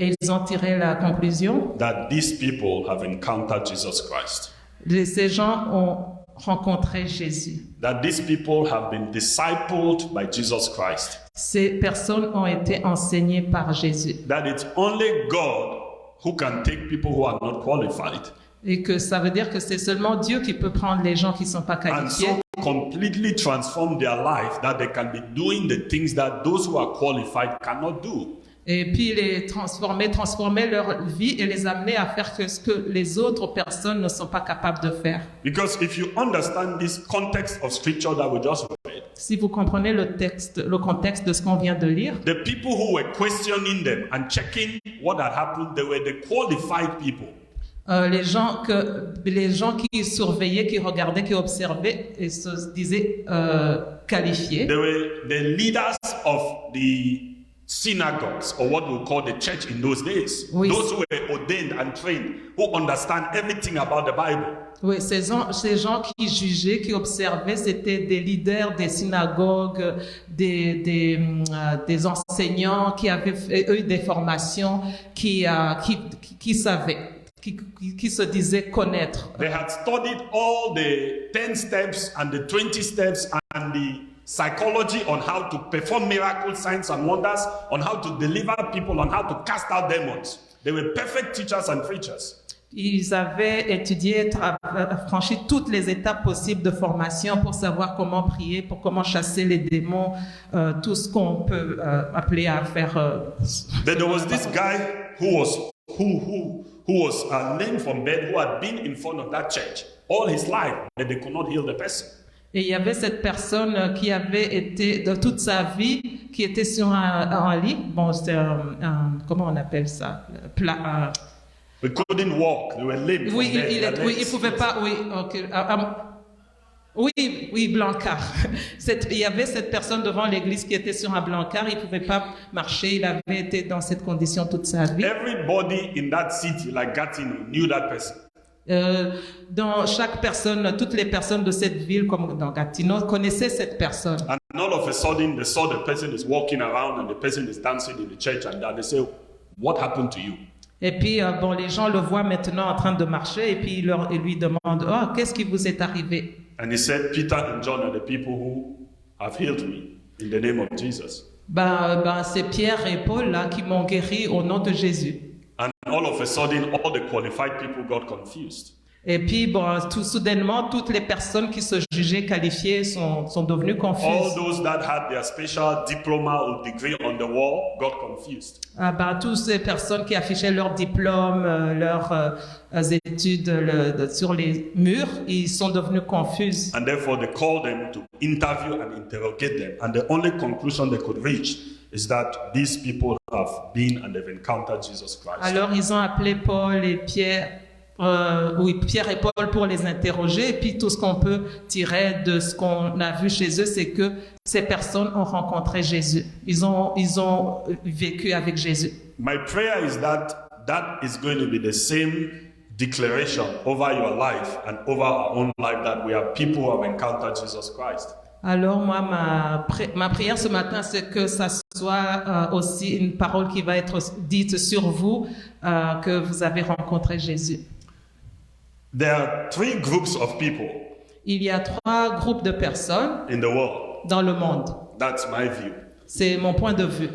Et ils ont tiré la conclusion that these people have encountered Jesus Christ. Ces gens ont rencontré Jésus. That these people have been discipled by Jesus Christ. Ces personnes ont été enseignées par Jésus. That it's only God who can take people who are not qualified. Et que ça veut dire que c'est seulement Dieu qui peut prendre les gens qui ne sont pas qualifiés. And so completely transform their life that they can be doing the things that those who are qualified cannot do. Et puis les transformer leur vie et les amener à faire ce que les autres personnes ne sont pas capables de faire. Because if you understand this context of scripture that we just read, si vous comprenez le contexte de ce qu'on vient de lire, the people who were questioning them and checking what had happened, they were the qualified people. Les gens qui surveillaient, qui regardaient, qui observaient et se disaient qualifiés. They were the leaders of the synagogues, or what we call the church in those days. Oui. Those who were ordained and trained, who understand everything about the Bible. Oui, ces gens qui jugeaient, qui observaient, c'était des leaders des synagogues, des enseignants qui avaient eu des formations, qui savaient. qui se disaient connaître. They had studied all the 10 steps and the 20 steps and the psychology on how to perform miracles, signs and wonders, on how to deliver people, on how to cast out demons. They were perfect teachers and preachers. Ils avaient étudié, franchi toutes les étapes possibles de formation pour savoir comment prier, pour comment chasser les démons, tout ce qu'on peut appeler à faire. Then there was this guy who was lame from bed, who had been in front of that church all his life, but they could not heal the person. Et il y avait cette personne qui avait été de toute sa vie, qui était sur un lit. Bon, c'était comment on appelle ça? They couldn't walk. They were lame. Oui, il pouvait pas. Oui, ok. Oui, Blancard. Il y avait cette personne devant l'église qui était sur un Blancard. Il pouvait pas marcher. Il avait été dans cette condition toute sa vie. Everybody in that city, like Gatineau, knew that person. Dans chaque personne, toutes les personnes de cette ville, comme dans Gatineau, connaissaient cette personne. And all of a sudden, they saw the person is walking around and the person is dancing in the church, and they say, "What happened to you?" Et puis, bon, les gens le voient maintenant en train de marcher et puis ils lui demandent, oh, qu'est-ce qui vous est arrivé? And he said, Peter and John are the people who have healed me in the name of Jesus. C'est Pierre et Paul là qui m'ont guéri au nom de Jésus. And all of a sudden, all the qualified people got confused. Et puis, bon, tout soudainement, toutes les personnes qui se jugeaient qualifiées sont devenues confuses. All those that had their special diploma or degree on the wall got confused. Toutes ces personnes qui affichaient leur diplôme, leurs études sur les murs, ils sont devenus confuses. And therefore, they called them to interview and interrogate them. And the only conclusion they could reach is that these people have been and they've encountered Jesus Christ. Alors, ils ont appelé Paul et Pierre. Pierre et Paul pour les interroger, et puis tout ce qu'on peut tirer de ce qu'on a vu chez eux, c'est que ces personnes ont rencontré Jésus. Ils ont vécu avec Jésus. My prayer is that is going to be the same declaration over your life and over our own life, that we are people who have encountered Jesus Christ. Alors moi, ma prière ce matin, c'est que ça soit aussi une parole qui va être dite sur vous, que vous avez rencontré Jésus. There are 3 groups of people Il y a 3 groupes de personnes in the world. dans le monde. That's my view. C'est mon point de vue.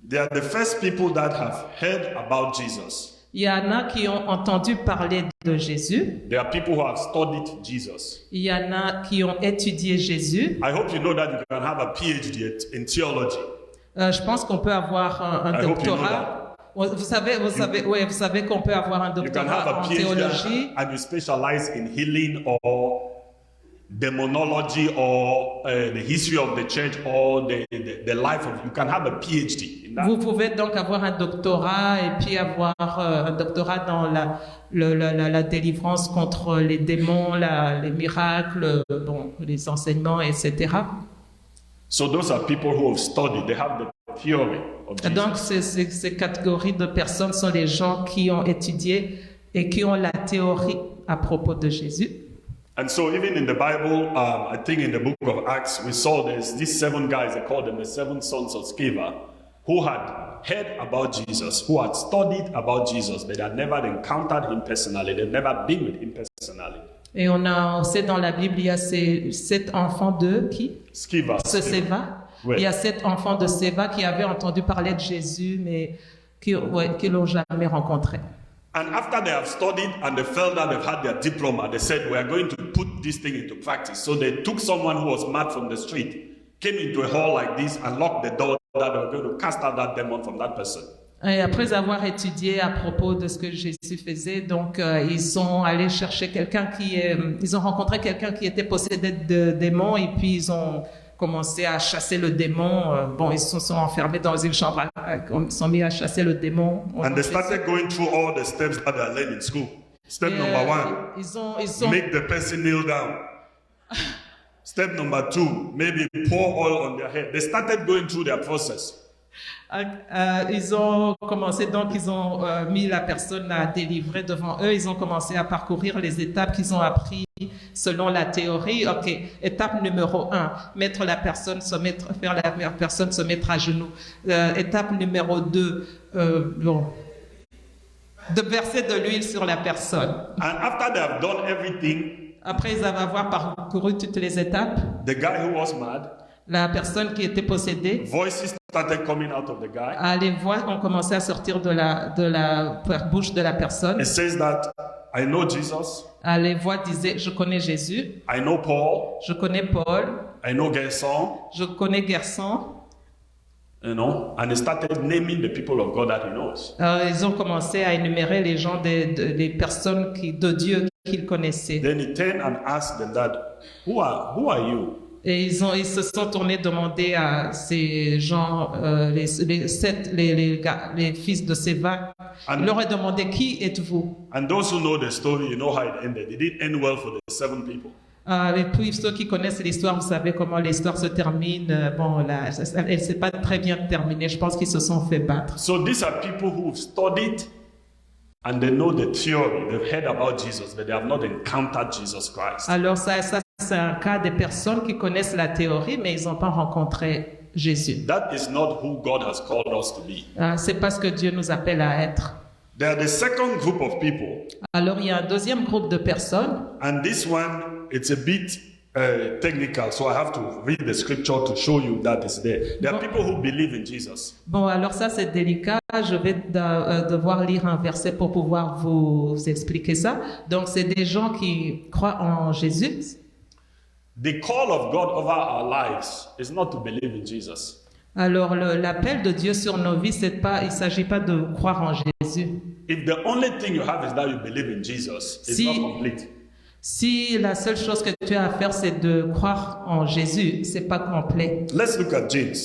They are the first people that have heard about Jesus. Il y en a qui ont entendu parler de Jésus. There are people who have studied Jesus. Il y en a qui ont étudié Jésus. I hope you know that you can have a PhD in theology. Je pense qu'on peut avoir un doctorat. Vous savez qu'on peut avoir un You can have doctorat a en PhD théologie. and you specialize in healing or demonology or the history of the church or the life of. You can have a PhD in that. Vous pouvez donc avoir un doctorat et puis avoir un doctorat dans la délivrance contre les démons, les miracles, les enseignements, etc. So those are people who have studied. They have the theory of Jesus. Donc ces catégories de personnes sont les gens qui ont étudié et qui ont la théorie à propos de Jésus. And so even in the Bible, I think in the book of Acts, we saw there's these 7 guys, they called them the 7 sons of Sceva, who had heard about Jesus, who had studied about Jesus, but had never encountered him personally. They've never been with him personally. Et on sait dans la Bible, il y a ces 7 enfants de qui? Sceva. Séva. Oui. Il y a 7 enfants de Séva qui avaient entendu parler de Jésus, mais qui l'ont jamais rencontré. And after they have studied and they felt that they've had their diploma, they said, we are going to put this thing into practice. So they took someone who was mad from the street, came into a hall like this and locked the door, that they were going to cast out that demon from that person. Et après avoir étudié à propos de ce que Jésus faisait, donc ils sont allés chercher ils ont rencontré quelqu'un qui était possédé de démons, et puis ils ont commencé à chasser le démon. Ils se sont enfermés dans une chambre, ils sont mis à chasser le démon. And they started going through all the steps that they are learned in school. Step number 1, ils ont make the person kneel down. Step number 2, maybe pour oil on their head. They started going through their process. Ils ont commencé, donc ils ont mis la personne à délivrer devant eux. Ils ont commencé à parcourir les étapes qu'ils ont appris selon la théorie. Ok, étape numéro 1, faire la personne se mettre à genoux. Étape numéro 2, de verser de l'huile sur la personne. And after they have done everything, Après avoir parcouru toutes les étapes, the guy who was mad, la personne qui était possédée, voices started coming out of the guy. les voix ont commencé à sortir de la bouche de la personne. It says that I know Jesus, Les voix disaient, je connais Jésus, I know Paul, je connais Paul, I know Gerson, je connais Gerson. you know, and he started naming the people of God that he knows. Ils ont commencé à énumérer les gens, les personnes de Dieu qu'ils connaissaient. Then he turned and asked them that, who are you? Et ils se sont tournés demander à ces gens, les fils de Séva, ils leur ont demandé, qui êtes-vous? And those who know the story, you know how it ended. It didn't end well for the 7 people. Et puis ceux qui connaissent l'histoire, vous savez comment l'histoire se termine. Bon, là, elle ne s'est pas très bien terminée. Je pense qu'ils se sont fait battre. So these are people who've studied and they know the theory. They've heard about Jesus, but they have not encountered Jesus Christ. Alors ça c'est un cas des personnes qui connaissent la théorie, mais ils n'ont pas rencontré Jésus. That is not who God has called us to be. C'est pas ce que Dieu nous appelle à être. There are the second group of people, Alors il y a un deuxième groupe de personnes. and this one, it's a bit technical, so I have to read the scripture to show you that it's there. There are people who believe in Jesus. Bon, alors ça c'est délicat. Je vais devoir lire un verset pour pouvoir vous expliquer ça. Donc c'est des gens qui croient en Jésus. The call of God over our lives is not to believe in Jesus. Alors l'appel de Dieu sur nos vies, il ne s'agit pas de croire en Jésus. If the only thing you have is that you believe in Jesus, it's not complete. Si la seule chose que tu as à faire, c'est de croire en Jésus, c'est pas complet. Let's look at James.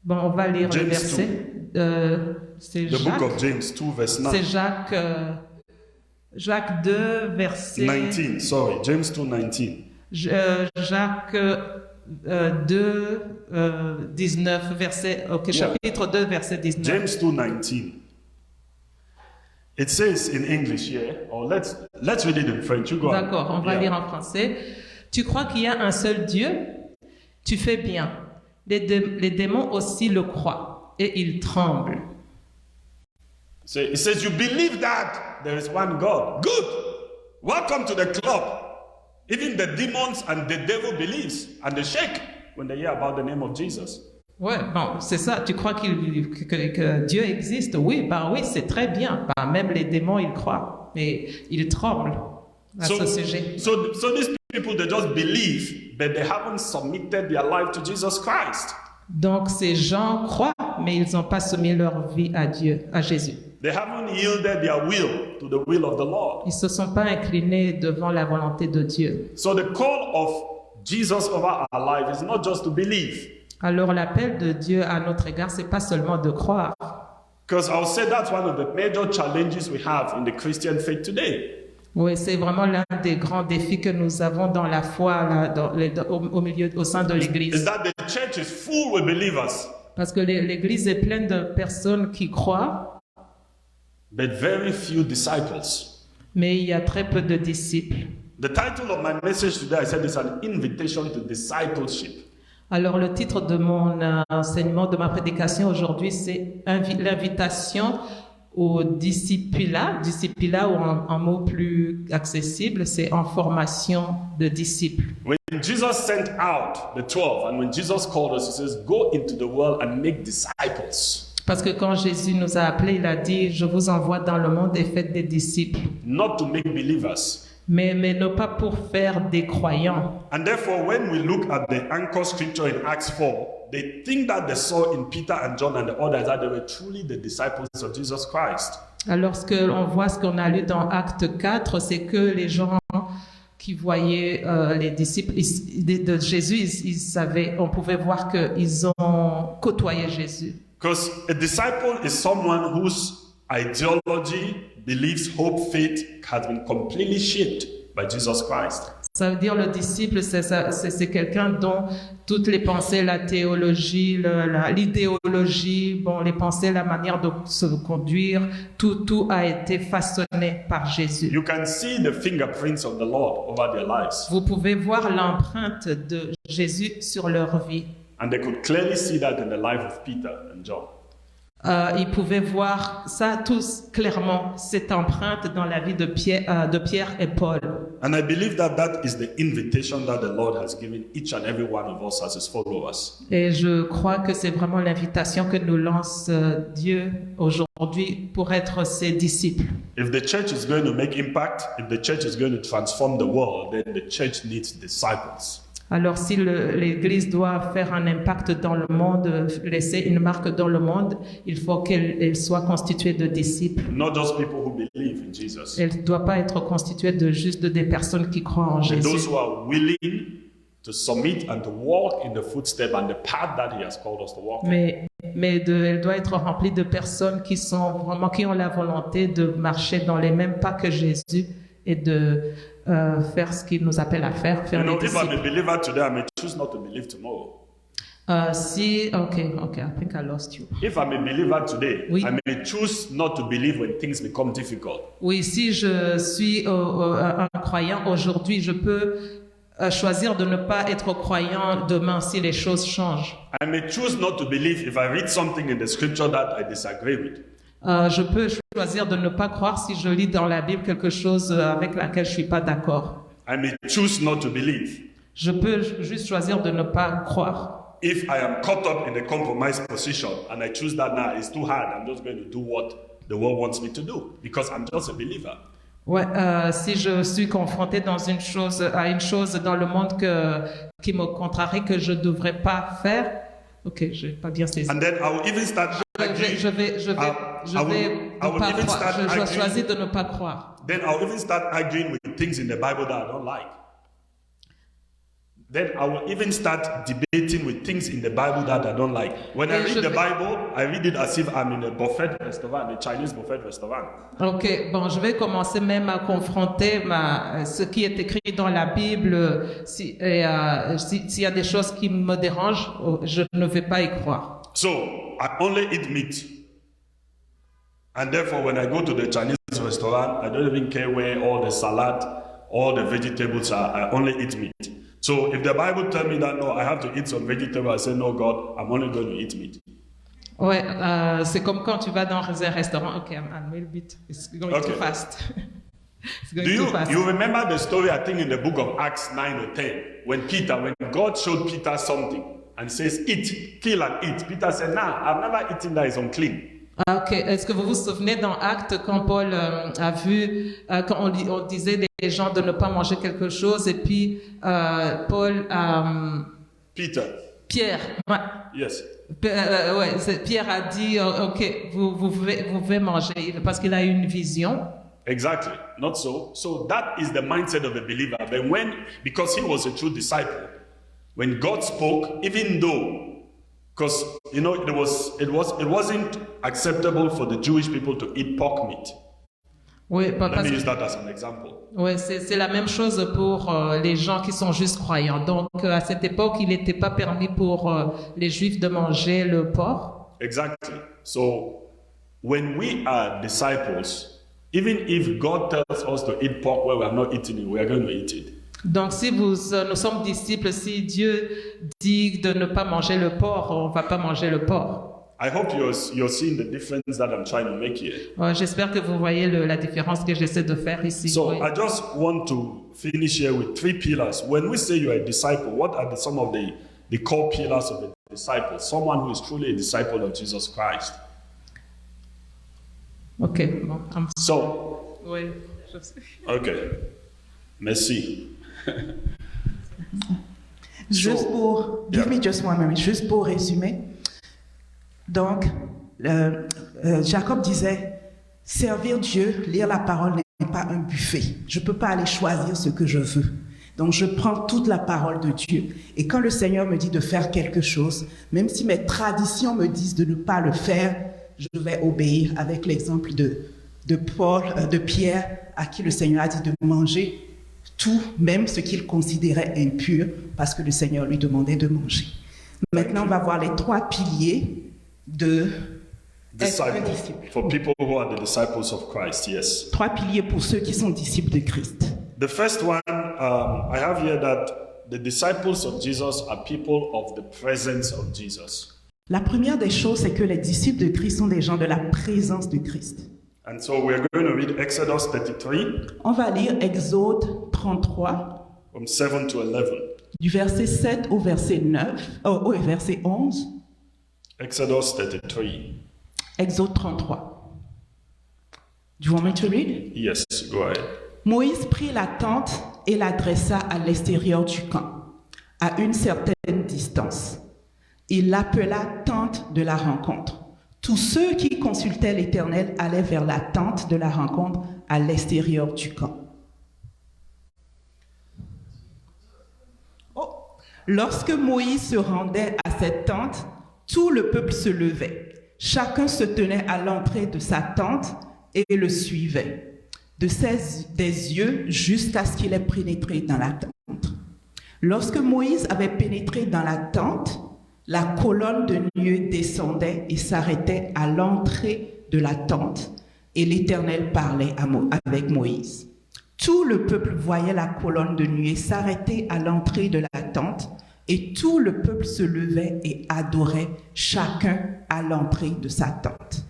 Bon, on va lire James le verset. C'est The book of Jacques. James 2 verse 9. C'est Jacques 2, verset... 19, sorry, James 2 19. Jacques 2, 19, verset... Ok, chapitre 2, verset 19. James 2 19. It says in English here, or let's read it in French. You go ahead. D'accord, on va lire en français. Tu crois qu'il y a un seul Dieu? Tu fais bien. Les démons aussi le croient et ils tremblent. So it says you believe that there is one God. Good. Welcome to the club. Even the demons and the devil believes and they shake when they hear about the name of Jesus. Ouais, bon, c'est ça. Tu crois que Dieu existe? Oui, bah oui, c'est très bien. Bah, même les démons, ils croient, mais ils tremblent à ce sujet. So these people, they just believe, but they haven't submitted their life to Jesus Christ. Donc ces gens croient, mais ils n'ont pas soumis leur vie à Dieu, à Jésus. They haven't yielded their will to the will of the Lord. Ils se sont pas inclinés devant la volonté de Dieu. So the call of Jesus over our life is not just to believe. Alors l'appel de Dieu à notre égard, c'est pas seulement de croire. Because I'll say that's one of the major challenges we have in the Christian faith today. Oui, c'est vraiment l'un des grands défis que nous avons dans la foi, là, au sein de Is l'Église. that the church is full with believers, Parce que l'Église est pleine de personnes qui croient, but very few disciples. mais il y a très peu de disciples. The title of my message today, I said, is an invitation to discipleship. Alors le titre de mon enseignement, de ma prédication aujourd'hui, c'est l'invitation au discipulat. Discipulat, ou un mot plus accessible, c'est en formation de disciples. When Jesus sent out the 12, and when Jesus called us, he says, go into the world and make disciples. Parce que quand Jésus nous a appelés, il a dit, je vous envoie dans le monde et faites des disciples. Not to make believers. Mais non pas pour faire des croyants. And therefore, when we look at the anchor scripture in Acts 4, the thing that they saw in Peter and John and the others, that they were truly the disciples of Jesus Christ. Alors, on voit ce qu'on a lu dans Acte 4, c'est que les gens qui voyaient les disciples de Jésus, ils savaient, on pouvait voir qu'ils ont côtoyé Jésus. Because a disciple is someone whose ideology, beliefs, hope, faith has been completely shaped by Jesus Christ. Ça veut dire le disciple, c'est quelqu'un dont toutes les pensées, la théologie, l'idéologie, bon, les pensées, la manière de se conduire, tout a été façonné par Jésus. You can see the fingerprints of the Lord over their lives. Vous pouvez voir l'empreinte de Jésus sur leur vie. And they could clearly see that in the life of Peter and John. ils pouvaient voir ça tous clairement, cette empreinte dans la vie de Pierre et Paul. And I believe that that is the invitation that the Lord has given each and every one of us as his followers. Et je crois que c'est vraiment l'invitation que nous lance Dieu aujourd'hui pour être ses disciples. If the church is going to make impact, if the church is going to transform the world, then the church needs disciples. Alors si l'Église doit faire un impact dans le monde, laisser une marque dans le monde, il faut qu'elle soit constituée de disciples. Not just people who believe in Jesus. Elle ne doit pas être constituée de juste des personnes qui croient en But Jésus. those who are willing to submit and to walk in the footsteps and the path that he has called us to walk in. Elle doit être remplie de personnes qui ont la volonté de marcher dans les mêmes pas que Jésus et de faire ce qu'il nous appelle à faire You know, les if I'm a disciples. believer today, I may choose not to believe tomorrow. Okay, I think I lost you. If I'm a believer today, Oui. I may choose not to believe when things become difficult. Oui, si je suis un croyant aujourd'hui, je peux choisir de ne pas être croyant demain si les choses changent. I may choose not to believe if I read something in the scripture that I disagree with. Je peux choisir de ne pas croire si je lis dans la Bible quelque chose avec laquelle je suis pas d'accord. I may choose not to believe Je peux juste choisir de ne pas croire. if I am caught up in a compromised position and I choose that now, it's too hard. I'm just going to do what the world wants me to do because I'm just a believer. Ouais, si je suis confronté à une chose dans le monde qui me contrarie que je devrais pas faire, ok, je vais pas dire ces. And then I will even start arguing. Je vais ne pas croire. Je choisis de ne pas croire. Then I'll even start arguing with things in the Bible that I don't like. Then I will even start debating with things in the Bible that I don't like. When I read the Bible, I read it as if I'm in a buffet restaurant, a Chinese buffet restaurant. Ok, bon, je vais commencer même à confronter ce qui est écrit dans la Bible. S'il y a des choses qui me dérangent, je ne vais pas y croire. So I only eat meat. And therefore, when I go to the Chinese restaurant, I don't even care where all the salad, all the vegetables are. I only eat meat. So if the Bible tells me that, no, I have to eat some vegetable, I say, no, God, I'm only going to eat meat. Ouais, c'est comme quand tu vas dans un restaurant. Ok, I'm a little bit. It's going too fast. It's going too fast. You remember the story, I think, in the book of Acts 9 or 10, when God showed Peter something and says, eat, kill and eat. Peter said, nah, I've never eaten that, it's unclean. Ok, est-ce que vous vous souvenez dans Actes quand Paul a vu, quand on disait des gens de ne pas manger quelque chose et puis Pierre, ouais. Yes. Pierre a dit, ok, vous pouvez manger parce qu'il a eu une vision. Exactly. Not so. So that is the mindset of a believer. But because he was a true disciple, when God spoke, even though, because you know it wasn't acceptable for the Jewish people to eat pork meat. Oui, Let me use that as an example. Oui, c'est la même chose pour les gens qui sont juste croyants. Donc à cette époque, il n'était pas permis pour les Juifs de manger le porc. Exactly. So when we are disciples, even if God tells us to eat pork where we are not eating it, we are going to eat it. Donc si nous sommes disciples, si Dieu dit de ne pas manger le porc, on ne va pas manger le porc. I hope you're seeing the difference that I'm trying to make here. J'espère que vous voyez la différence que j'essaie de faire ici. So oui. I just want to finish here with 3 pillars. When we say you are a disciple, what are some of the core pillars of a disciple? Someone who is truly a disciple of Jesus Christ. Ok, bon. So, Oui, je sais. okay. Merci. Juste pour, give me just one minute, juste pour résumer. Donc, Jacob disait, servir Dieu, lire la parole n'est pas un buffet. Je ne peux pas aller choisir ce que je veux. Donc, je prends toute la parole de Dieu. Et quand le Seigneur me dit de faire quelque chose, même si mes traditions me disent de ne pas le faire, je vais obéir, avec l'exemple de Pierre, à qui le Seigneur a dit de manger tout, même ce qu'il considérait impur, parce que le Seigneur lui demandait de manger. Maintenant, on va voir les 3 piliers de être un disciple. For people who are the disciples of Christ, yes. 3 piliers pour ceux qui sont disciples de Christ. The first one, I have here that the disciples of Jesus are people of the presence of Jesus. La première des choses, c'est que les disciples de Christ sont des gens de la présence de Christ. And so we're going to read Exodus 33 On va lire Exode 33, from 7 to 11. du verset 7 au verset 11. Exodus 33. Exode 33. Do you want me to read? Yes, go ahead. Moïse prit la tente et la dressa à l'extérieur du camp, à une certaine distance. Il l'appela tente de la rencontre. Tous ceux qui consultaient l'Éternel allaient vers la tente de la rencontre à l'extérieur du camp. Lorsque Moïse se rendait à cette tente, tout le peuple se levait. Chacun se tenait à l'entrée de sa tente et le suivait, des yeux jusqu'à ce qu'il ait pénétré dans la tente. Lorsque Moïse avait pénétré dans la tente, la colonne de nuée descendait et s'arrêtait à l'entrée de la tente, et l'Éternel parlait avec Moïse. Tout le peuple voyait la colonne de nuée s'arrêter à l'entrée de la tente, et tout le peuple se levait et adorait chacun à l'entrée de sa tente.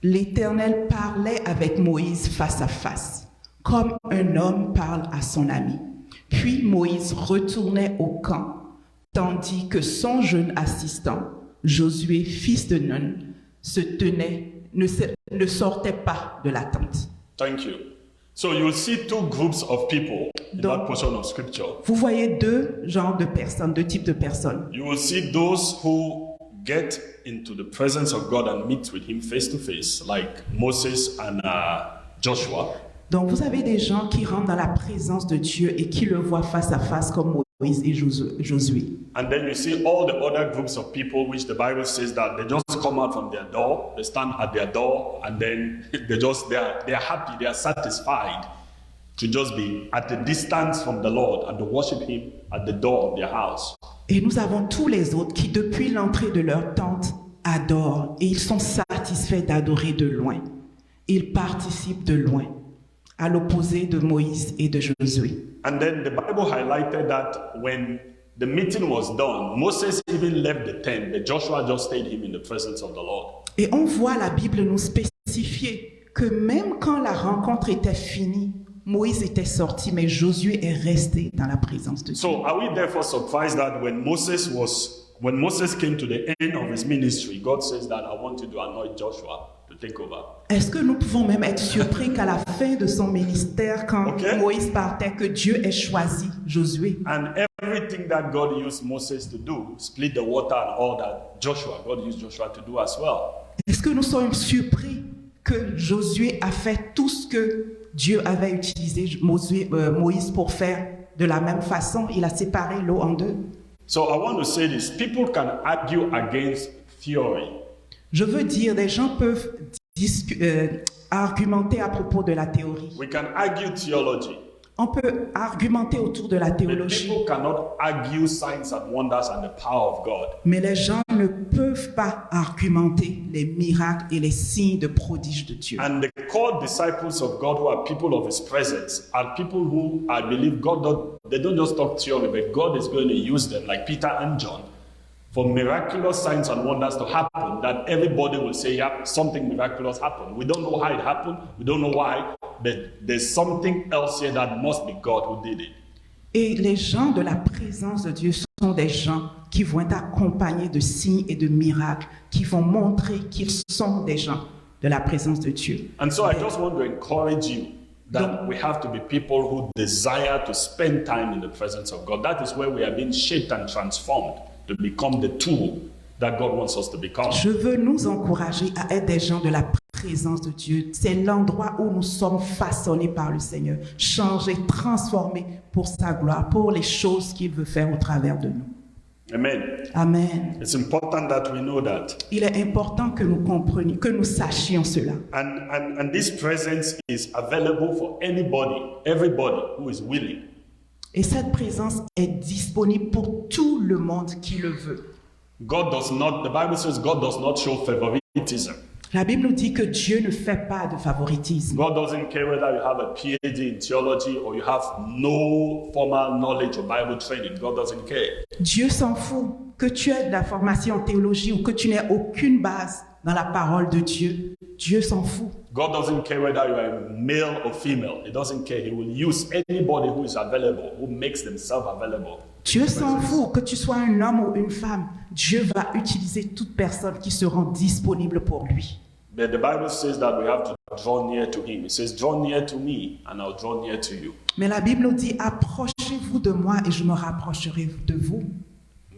L'Éternel parlait avec Moïse face à face, comme un homme parle à son ami. Puis Moïse retournait au camp, tandis que son jeune assistant, Josué, fils de Nun, ne sortait pas de la tente. Thank you. So you'll see two groups of people in Donc, that portion of scripture. Vous voyez deux genres de personnes, deux types de personnes. You will see those who get into the presence of God and meet with him face to face, like Moses and Joshua. Donc vous avez des gens qui rentrent dans la présence de Dieu et qui le voient face à face comme Moïse et Josué. And then you see all the other groups of people which the Bible says that they just come out from their door, they stand at their door, and then they're happy, they are satisfied to just be at a distance from the Lord and to worship him at the door of their house. Et nous avons tous les autres qui, depuis l'entrée de leur tente, adorent et ils sont satisfaits d'adorer de loin. Ils participent de loin, à l'opposé de Moïse et de Josué. And then the Bible highlighted that when the meeting was done, Moses even left the tent, but Joshua just stayed him in the presence of the Lord. Et on voit la Bible nous spécifier que même quand la rencontre était finie, Moïse était sorti, mais Josué est resté dans la présence de Dieu. So are we therefore surprised that when Moses came to the end of his ministry, God says that I want you to anoint Joshua to take over? Est-ce que nous pouvons même être surpris qu'à la fin de son ministère, quand Moïse partait, que Dieu ait choisi Josué? And everything that God used Moses to do, split the water and all that, God used Joshua to do as well. Est-ce que nous sommes surpris que Josué a fait tout ce que Dieu avait utilisé Moïse pour faire de la même façon? Il a séparé l'eau en deux. So I want to say this. People can argue against theory. Je veux dire, des gens peuvent argumenter à propos de la théorie. We can argue theology. On peut argumenter autour de la But théologie. people cannot argue signs and wonders and the power of God. Mais les gens ne peuvent pas argumenter les miracles et les signes de prodiges de Dieu. And the core disciples of God who are people of his presence are people who I believe they don't just talk theory, but God is going to use them like Peter and John for miraculous signs and wonders to happen that everybody will say, yeah, something miraculous happened. We don't know how it happened. We don't know why, but there's something else here that must be God who did it. Et les gens de la présence de Dieu sont des gens qui vont être accompagnés de signes et de miracles, qui vont montrer qu'ils sont des gens de la présence de Dieu. And so I just want to encourage you that we have to be people who desire to spend time in the presence of God. That is where we are being shaped and transformed to become the tool that God wants us to become. Je veux nous encourager à être des gens de la présence de Dieu. C'est l'endroit où nous sommes façonnés par le Seigneur, changés, transformés pour sa gloire, pour les choses qu'il veut faire au travers de nous. Amen. Amen. It's important that we know that. Il est important que nous comprenions, que nous sachions cela. And this presence is available for anybody, everybody who is willing. Et cette présence est disponible pour tout le monde qui le veut. The Bible says God does not show favoritism. La Bible nous dit que Dieu ne fait pas de favoritisme. God doesn't care whether you have a PhD in theology or you have no formal knowledge or Bible training. God doesn't care. Dieu s'en fout que tu aies de la formation en théologie ou que tu n'aies aucune base dans la parole de Dieu, Dieu s'en fout. God doesn't care whether you are male or female. He doesn't care. He will use anybody who is available, who makes themselves available. Dieu s'en fout que tu sois un homme ou une femme. Dieu va utiliser toute personne qui se rend disponible pour lui. But the Bible says that we have to draw near to him. It says, draw near to me and I'll draw near to you. Mais la Bible nous dit, approchez-vous de moi et je me rapprocherai de vous.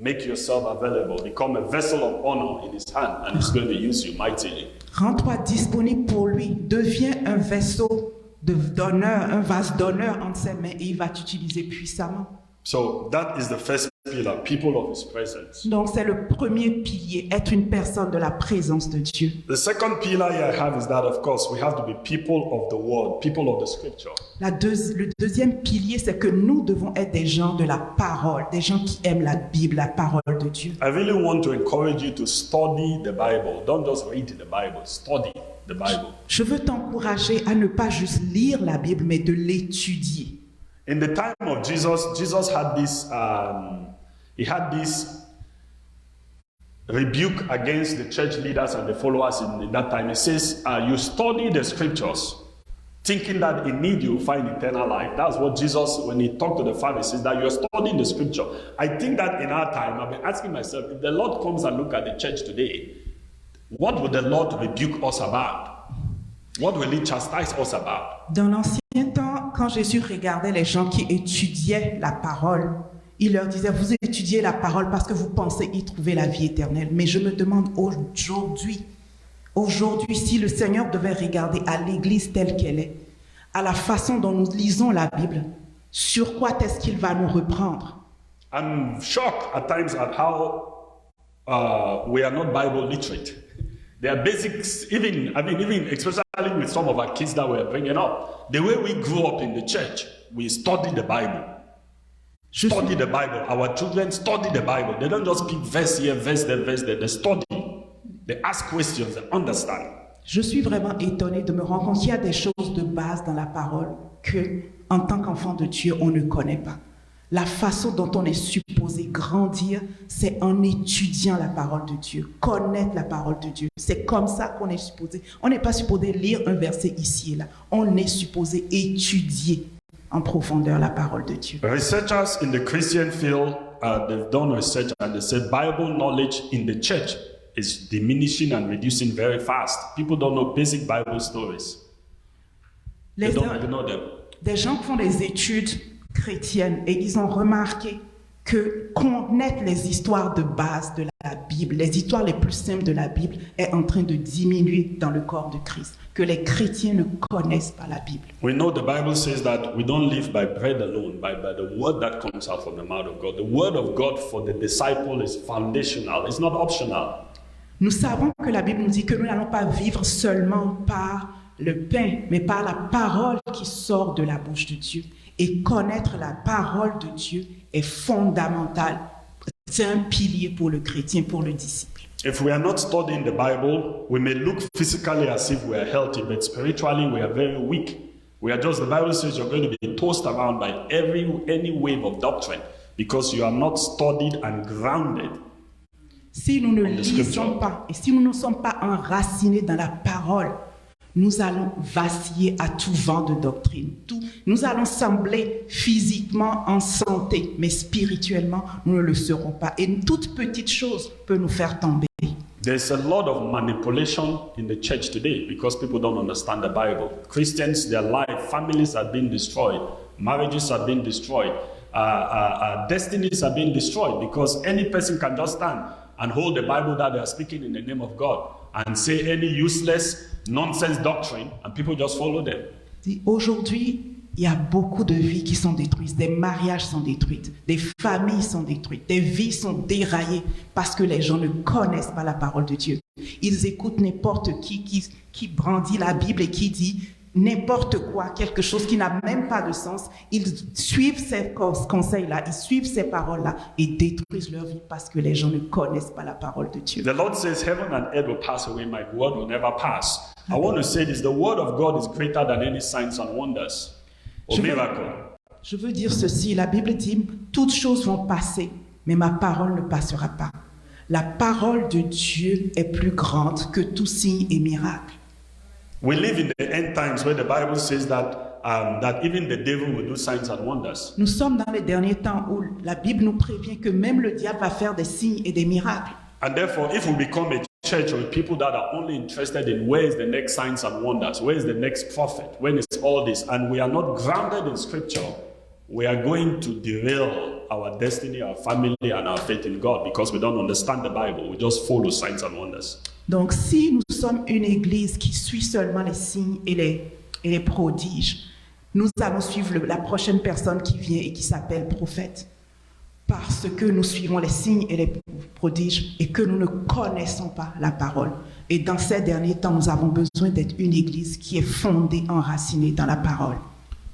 Make yourself available. Become a vessel of honor in his hand and he's going to use you mightily. Rends-toi disponible pour lui. Deviens un vaisseau d'honneur, un vase d'honneur entre ses mains et il va t'utiliser puissamment. So that is the first pillar, people of his presence. Donc c'est le premier pilier, être une personne de la présence de Dieu. The second pillar here I have is that, of course, we have to be people of the word, people of the scripture. Le deuxième pilier, c'est que nous devons être des gens de la parole, des gens qui aiment la Bible, la parole de Dieu. I really want to encourage you to study the Bible. Don't just read the Bible, study the Bible. Je veux t'encourager à ne pas juste lire la Bible, mais de l'étudier. In the time of Jesus, Jesus had this, rebuke against the church leaders and the followers in that time. He says, you study the scriptures, thinking that in need you will find eternal life. That's what Jesus, when he talked to the Pharisees, that you're studying the scripture. I think that in our time, I've been asking myself, if the Lord comes and look at the church today, what would the Lord rebuke us about? What will he chastise us about? Dans l'ancien temps, quand Jésus regardait les gens qui étudiaient la parole, il leur disait, vous étudiez la parole parce que vous pensez y trouver la vie éternelle. Mais je me demande aujourd'hui, si le Seigneur devait regarder à l'Église telle qu'elle est, à la façon dont nous lisons la Bible, sur quoi est-ce qu'il va nous reprendre? I'm shocked at times at how we are not Bible literate. There are basics, even especially with some of our kids that we're bringing up. The way we grew up in the church, we study the Bible. Study the Bible. Our children study the Bible. They don't just pick verse here, verse there, verse there. They study. They ask questions. They understand. Je suis vraiment étonnée de me rendre compte qu'il y a des choses de base dans la parole que, en tant qu'enfant de Dieu, on ne connaît pas. La façon dont on est supposé grandir, c'est en étudiant la parole de Dieu, connaître la parole de Dieu. C'est comme ça qu'on est supposé. On n'est pas supposé lire un verset ici et là. On est supposé étudier en profondeur la parole de Dieu. Researchers in the Christian field, they've done research and they said Bible knowledge in the church is diminishing and reducing very fast. People don't know basic Bible stories. They don't know them. Des gens qui font des études chrétiennes et ils ont remarqué que connaître les histoires de base de la Bible, les histoires les plus simples de la Bible est en train de diminuer dans le corps de Christ, que les chrétiens ne connaissent pas la Bible. We know the Bible says that we don't live by bread alone, by the word that comes out from the mouth of God. The word of God for the disciple is foundational, it's not optional. Nous savons que la Bible nous dit que nous n'allons pas vivre seulement par le pain, mais par la parole qui sort de la bouche de Dieu. Et connaître la parole de Dieu est fondamental. C'est un pilier pour le chrétien, pour le disciple. If we are not studying the Bible, we may look physically as if we are healthy, but spiritually we are very weak. We are just, the Bible says you're going to be tossed around by any wave of doctrine because you are not studied and grounded. Si nous ne lisons pas et si nous ne sommes pas enracinés dans la parole, nous allons vaciller à tout vent de doctrine. Nous allons sembler physiquement en santé, mais spirituellement, nous ne le serons pas. Et une toute petite chose peut nous faire tomber. There's a lot of manipulation in the church today because people don't understand the Bible. Christians, their life, families are being destroyed. Marriages are being destroyed. Destinies are being destroyed because any person can just stand and hold the Bible that they are speaking in the name of God and say any useless nonsense doctrine and people just follow them. Aujourd'hui, il y a beaucoup de vies qui sont détruites, des mariages sont détruits, des familles sont détruites, des vies sont déraillées parce que les gens ne connaissent pas la parole de Dieu. Ils écoutent n'importe qui brandit la Bible et qui dit n'importe quoi, quelque chose qui n'a même pas de sens. Ils suivent ces conseils-là, ils suivent ces paroles-là et détruisent leur vie parce que les gens ne connaissent pas la parole de Dieu. The Lord says, heaven and earth will pass away, my word will never pass. I want to say this, the word of God is greater than any signs and wonders or miracle. Je veux dire ceci, la Bible dit, toutes choses vont passer, mais ma parole ne passera pas. La parole de Dieu est plus grande que tout signe et miracle. We live in the end times where the Bible says that even the devil will do signs and wonders. Nous sommes dans les derniers temps où la Bible nous prévient que même le diable va faire des signes et des miracles. And therefore, if we become a church or people that are only interested in where is the next signs and wonders, where is the next prophet, when is all this, and we are not grounded in scripture, we are going to derail our destiny, our family, and our faith in God because we don't understand the Bible. We just follow signs and wonders. Donc si nous sommes une église qui suit seulement les signes et les prodiges, nous allons suivre la prochaine personne qui vient et qui s'appelle prophète. Parce que nous suivons les signes et les prodiges et que nous ne connaissons pas la parole. Et dans ces derniers temps, nous avons besoin d'être une église qui est fondée, enracinée dans la parole.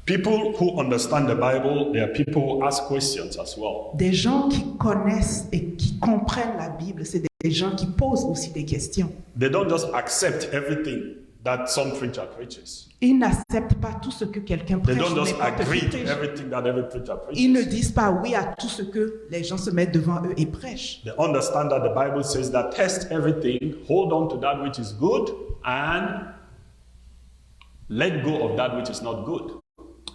People who understand the Bible, they are people who ask questions as well. Des gens qui connaissent et qui comprennent la Bible, c'est des gens qui posent aussi des questions. They don't just accept everything that some preacher preaches. Ils n'acceptent pas tout ce que quelqu'un They prêche. don't just n'importe qui agree to prêche. everything that every preacher Ils ne preaches. disent pas oui à tout ce que les gens se mettent devant eux et prêchent. They understand that the Bible says that test everything, hold on to that which is good, and let go of that which is not good.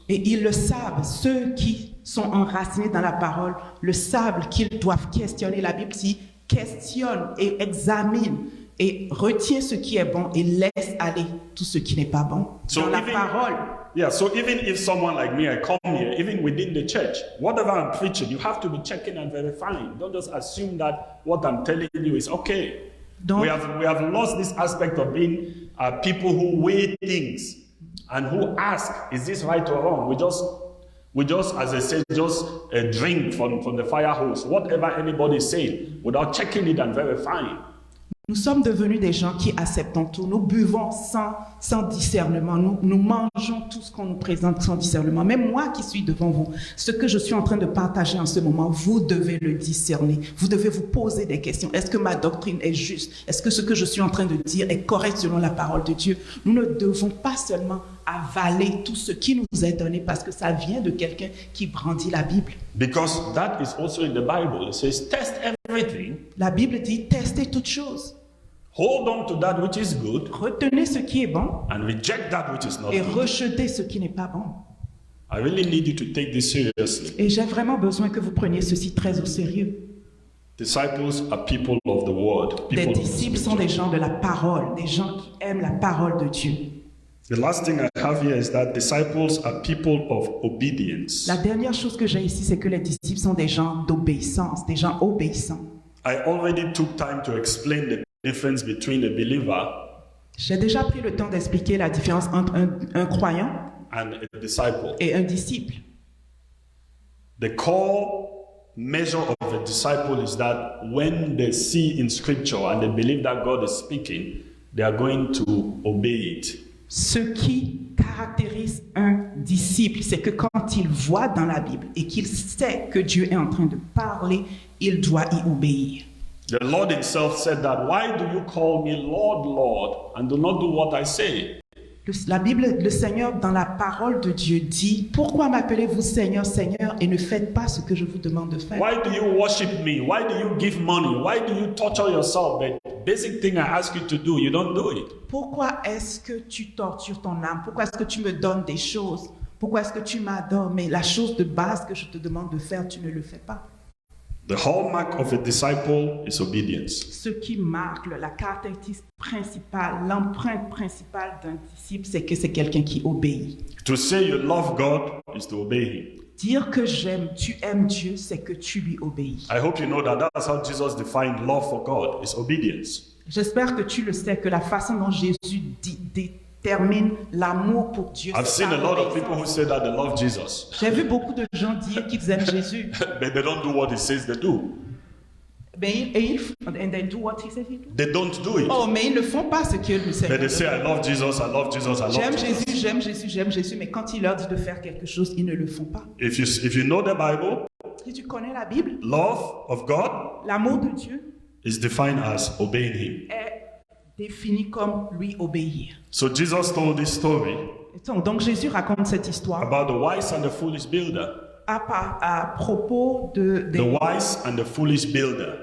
Et ils le savent, ceux qui sont enracinés dans la parole le savent qu'ils doivent questionner. La Bible dit questionne et examine et retient ce qui est bon et laisse aller tout ce qui n'est pas bon. So Dans la even- parole. Yeah, so even if someone like me, I come here, even within the church, whatever I'm preaching, you have to be checking and verifying. Don't just assume that what I'm telling you is okay. Donc, We have lost this aspect of being people who weigh things and who ask, is this right or wrong? We just, as I said, just drink from the fire hose, whatever anybody is saying, without checking it and verifying. nous sommes devenus des gens qui acceptons tout. Nous buvons sans discernement. Nous mangeons tout ce qu'on nous présente sans discernement. Même moi qui suis devant vous, ce que je suis en train de partager en ce moment, vous devez le discerner. Vous devez vous poser des questions. Est-ce que ma doctrine est juste? Est-ce que ce que je suis en train de dire est correct selon la parole de Dieu? Nous ne devons pas seulement avaler tout ce qui nous est donné parce que ça vient de quelqu'un qui brandit la Bible. Because that is also in the Bible. It says, test everything, La Bible dit testez toutes choses. hold on to that which is good, Retenez ce qui est bon and reject that which is not et good. rejetez ce qui n'est pas bon. I really need you to take this seriously. Et j'ai vraiment besoin que vous preniez ceci très au sérieux. Disciples are people of the word. Des People of disciples sont des gens de la parole, des gens qui aiment la parole de Dieu. The last thing I have here is that disciples are people of obedience. La dernière chose que j'ai ici, c'est que les disciples sont des gens d'obéissance, des gens obéissants. I already took time to explain the difference between a believer J'ai déjà pris le temps d'expliquer la différence entre un croyant and a disciple. et un disciple. The core measure of a disciple is that when they see in scripture and they believe that God is speaking, they are going to obey it. Ce qui caractérise un disciple, c'est que quand il voit dans la Bible et qu'il sait que Dieu est en train de parler, il doit y obéir. The Lord himself said that, why do you call me Lord, Lord, and do not do what I say? La Bible, le Seigneur, dans la parole de Dieu, dit « Pourquoi m'appelez-vous Seigneur, Seigneur, et ne faites pas ce que je vous demande de faire ?» Why do you worship me? Why do you give money? Why do you torture yourself? The basic thing I ask you to do, you don't do it. Pourquoi est-ce que tu tortures ton âme? Pourquoi est-ce que tu me donnes des choses? Pourquoi est-ce que tu m'adores? Mais la chose de base que je te demande de faire, tu ne le fais pas. The hallmark of a disciple is obedience. Ce qui marque la caractéristique principale, l'empreinte principale d'un disciple, c'est que c'est quelqu'un qui obéit. To say you love God is to obey him. Dire que tu aimes Dieu, c'est que tu lui obéis. I hope you know that that's how Jesus defined love for God, is obedience. J'espère que tu le sais, que la façon dont Jésus détermine l'amour pour Dieu, I've c'est seen a par lot of l'obéissance. people who say that they love Jesus, J'ai vu beaucoup de gens dire qu'ils aiment Jésus. but they don't do what he says they do. Mais and they do what he says he do. They don't do it. Oh, mais ils ne font pas ce que le Seigneur But they say, demande. I love Jesus, I love Jesus, I love J'aime Jesus. Jésus, j'aime Jésus, j'aime Jésus, mais quand il leur dit de faire quelque chose, ils ne le font pas. If you know the Bible, Si tu connais la Bible, love of God l'amour de Dieu is defined as obeying him. est défini comme lui obéir. So Jesus told this story Donc Jésus raconte cette histoire about the wise and the foolish builder. à propos the wise and the foolish builder.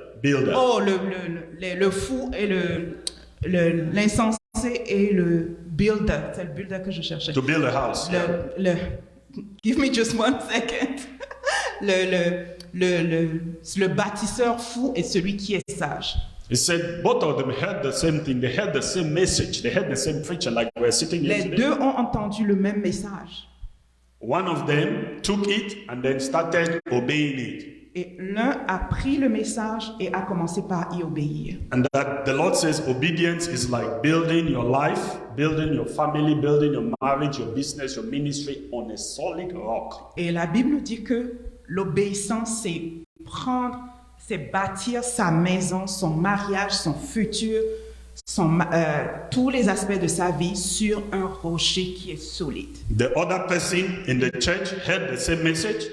Oh, le fou et l'insensé et le builder. C'est le builder que je cherchais. To build a house. Give me just 1 second. Le bâtisseur fou et celui qui est sage. He said both of them heard the same thing. They heard the same message. They heard the same preacher like we're sitting here Les today. deux ont entendu le même message. One of them took it and then started obeying it. Et l'un a pris le message et a commencé par y obéir. And that the Lord says obedience is like building your life, building your family, building your marriage, your business, your ministry on a solid rock. Et la Bible dit que l'obéissance, c'est bâtir sa maison, son mariage, son futur, tous les aspects de sa vie sur un rocher qui est solide. The other person in the church heard the same message.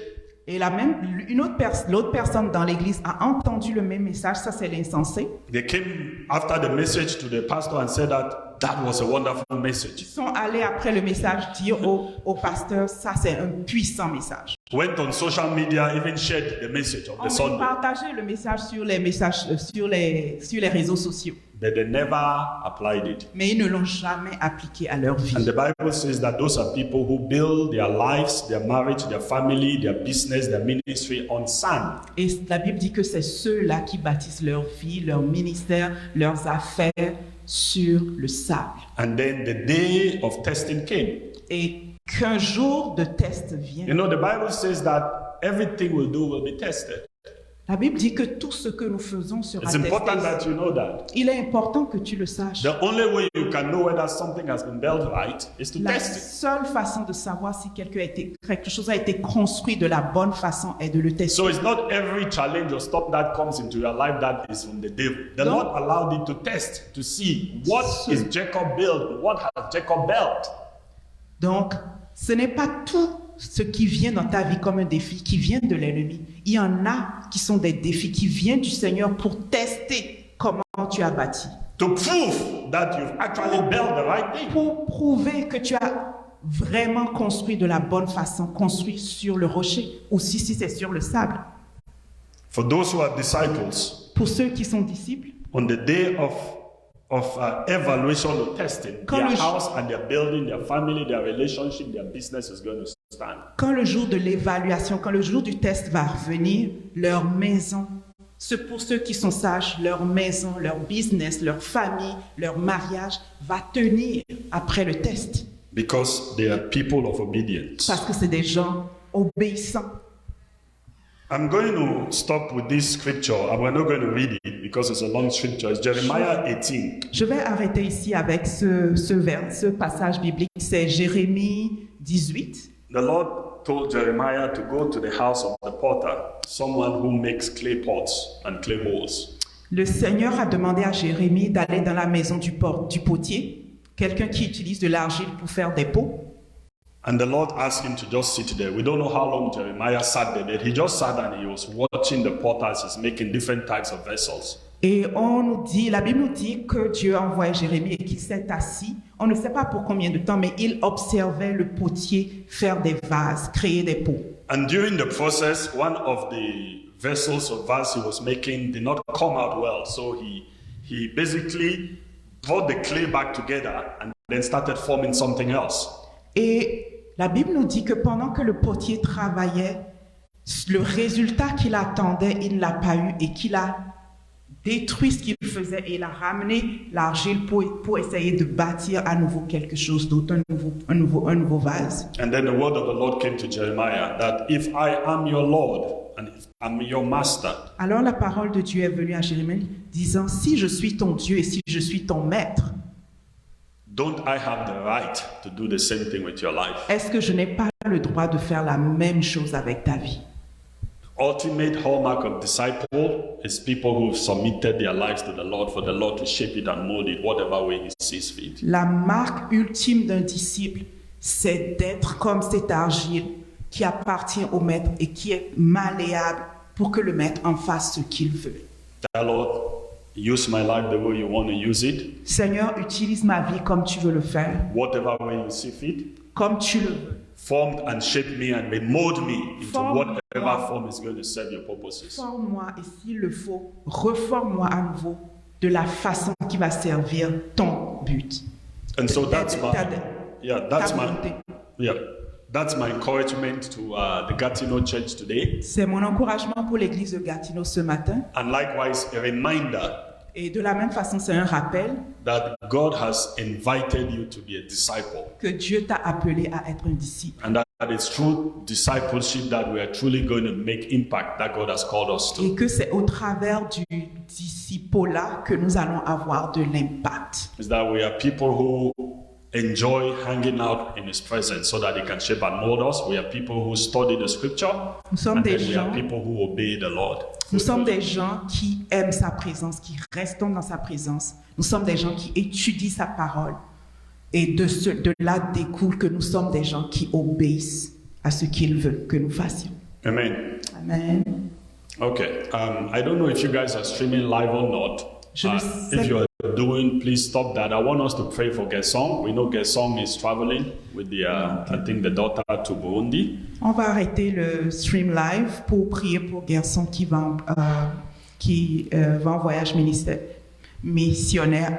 Et l'autre personne dans l'église a entendu le même message, ça c'est l'insensé. They came after the message to the pastor and said that was a wonderful message. Ils sont allés après le message dire au pasteur, ça c'est un puissant message. Went on social media, even shared the message of the On a Sunday. partagé le message sur les réseaux sociaux. But they never applied it. Mais ils ne l'ont jamais appliqué à leur vie. And the Bible says that those are people who build their lives, their marriage, their family, their business, their ministry on sand. Et la Bible dit que c'est ceux-là qui bâtissent leur vie, leur ministère, leurs affaires sur le sable. And then the day of testing came. Et qu'un jour de test vient. You know, the Bible says that everything we'll do will be tested. La Bible dit que tout ce que nous faisons sera It's testé. important that you know that. Il est important que tu le saches. The only way you can know whether something has been built right is to La test it. seule façon de savoir si quelque chose a été construit de la bonne façon est de le tester. So it's not every challenge or stop that comes into your life that is from the devil. The No. Lord allowed it to test, to see what is Jacob built, what has Jacob built. Donc, ce n'est pas tout ce qui vient dans ta vie comme un défi qui vient de l'ennemi. Il y en a qui sont des défis qui viennent du Seigneur pour tester comment tu as bâti. To prove that you've actually built the right thing. Pour prouver que tu as vraiment construit de la bonne façon, construit sur le rocher, ou si c'est sur le sable. For those who are disciples, Pour ceux qui sont disciples, on the day of evaluation or testing, Quand their le- house and their building, their family, their relationship, their business is going to stand. quand le jour de l'évaluation, quand le jour du test va revenir, leur maison, pour ceux qui sont sages, leur maison, leur business, leur famille, leur mariage va tenir après le test. Because they are people of obedience. Parce que c'est des gens obéissants. I'm going to stop with this scripture, and we're not going to read it because it's a long scripture. It's Jeremiah 18. Je vais arrêter ici avec ce passage biblique. C'est Jérémie 18. The Lord told Jeremiah to go to the house of the potter, someone who makes clay pots and clay bowls. Le Seigneur a demandé à Jérémie d'aller dans la maison du potier, quelqu'un qui utilise de l'argile pour faire des pots. And the Lord asked him to just sit there. We don't know how long Jeremiah sat there, but he just sat and he was watching the potter as he's making different types of vessels. Et la Bible nous dit que Dieu a envoyé Jérémie et qu'il s'est assis. On ne sait pas pour combien de temps, mais il observait le potier faire des vases, créer des pots. And during the process, one of the vessels or vase he was making did not come out well. So he basically brought the clay back together and then started forming something else. Et la Bible nous dit que pendant que le potier travaillait, le résultat qu'il attendait, il ne l'a pas eu et qu'il a détruit ce qu'il faisait et il a ramené l'argile pour essayer de bâtir à nouveau quelque chose d'autre, un nouveau vase. And then the word of the Lord came to Jeremiah that if I am your Lord and if I'm your master, Alors la parole de Dieu est venue à Jérémie disant, si je suis ton Dieu et si je suis ton maître, don't I have the right to do the same thing with your life? est-ce que je n'ai pas le droit de faire la même chose avec ta vie? Ultimate hallmark of disciple is people who've submitted their lives to the Lord for the Lord to shape it and mold it whatever way He sees fit. La marque ultime d'un disciple, c'est d'être comme cette argile qui appartient au maître et qui est malléable pour que le maître en fasse ce qu'il veut. Dear Lord, use my life the way you want to use it, Seigneur, utilise ma vie comme tu veux le faire, whatever way you see fit. comme tu le veux. Formed and shaped me and mold me into Forme-moi. whatever form is going to serve your purposes. Forme-moi et s'il le faut, reforme-moi à nouveau de la façon qui va servir ton but. And so that's Ta- my, ta- yeah, that's my encouragement to the Gatineau Church today. C'est mon encouragement pour l'église de Gatineau ce matin. And likewise, a reminder Et de la même façon, c'est un rappel that God has invited you to be a disciple. que Dieu t'a appelé à être un disciple. And that it's through discipleship that we are truly going to make impact that God has called us to. Et que c'est au travers du disciple-là que nous allons avoir de l'impact. Is that we are people who enjoy hanging out in His presence so that He can shape and mold us. We are people who study the scripture. Nous sommes And des then we are gens, people who obey the Lord. nous sommes des gens qui aiment sa présence, qui restons dans sa présence. Nous sommes des gens qui étudient sa parole. Et de là découle que nous sommes des gens qui obéissent à ce qu'il veut que nous fassions. Amen. Amen. Okay. I don't know if you guys are streaming live or not. Je ne sais- If you are doing, please stop that. I want us to pray for Gesong. We know Gesong is traveling with the, I think, the daughter to Burundi. On va arrêter le stream live pour prier pour Gerson qui va en voyage missionnaire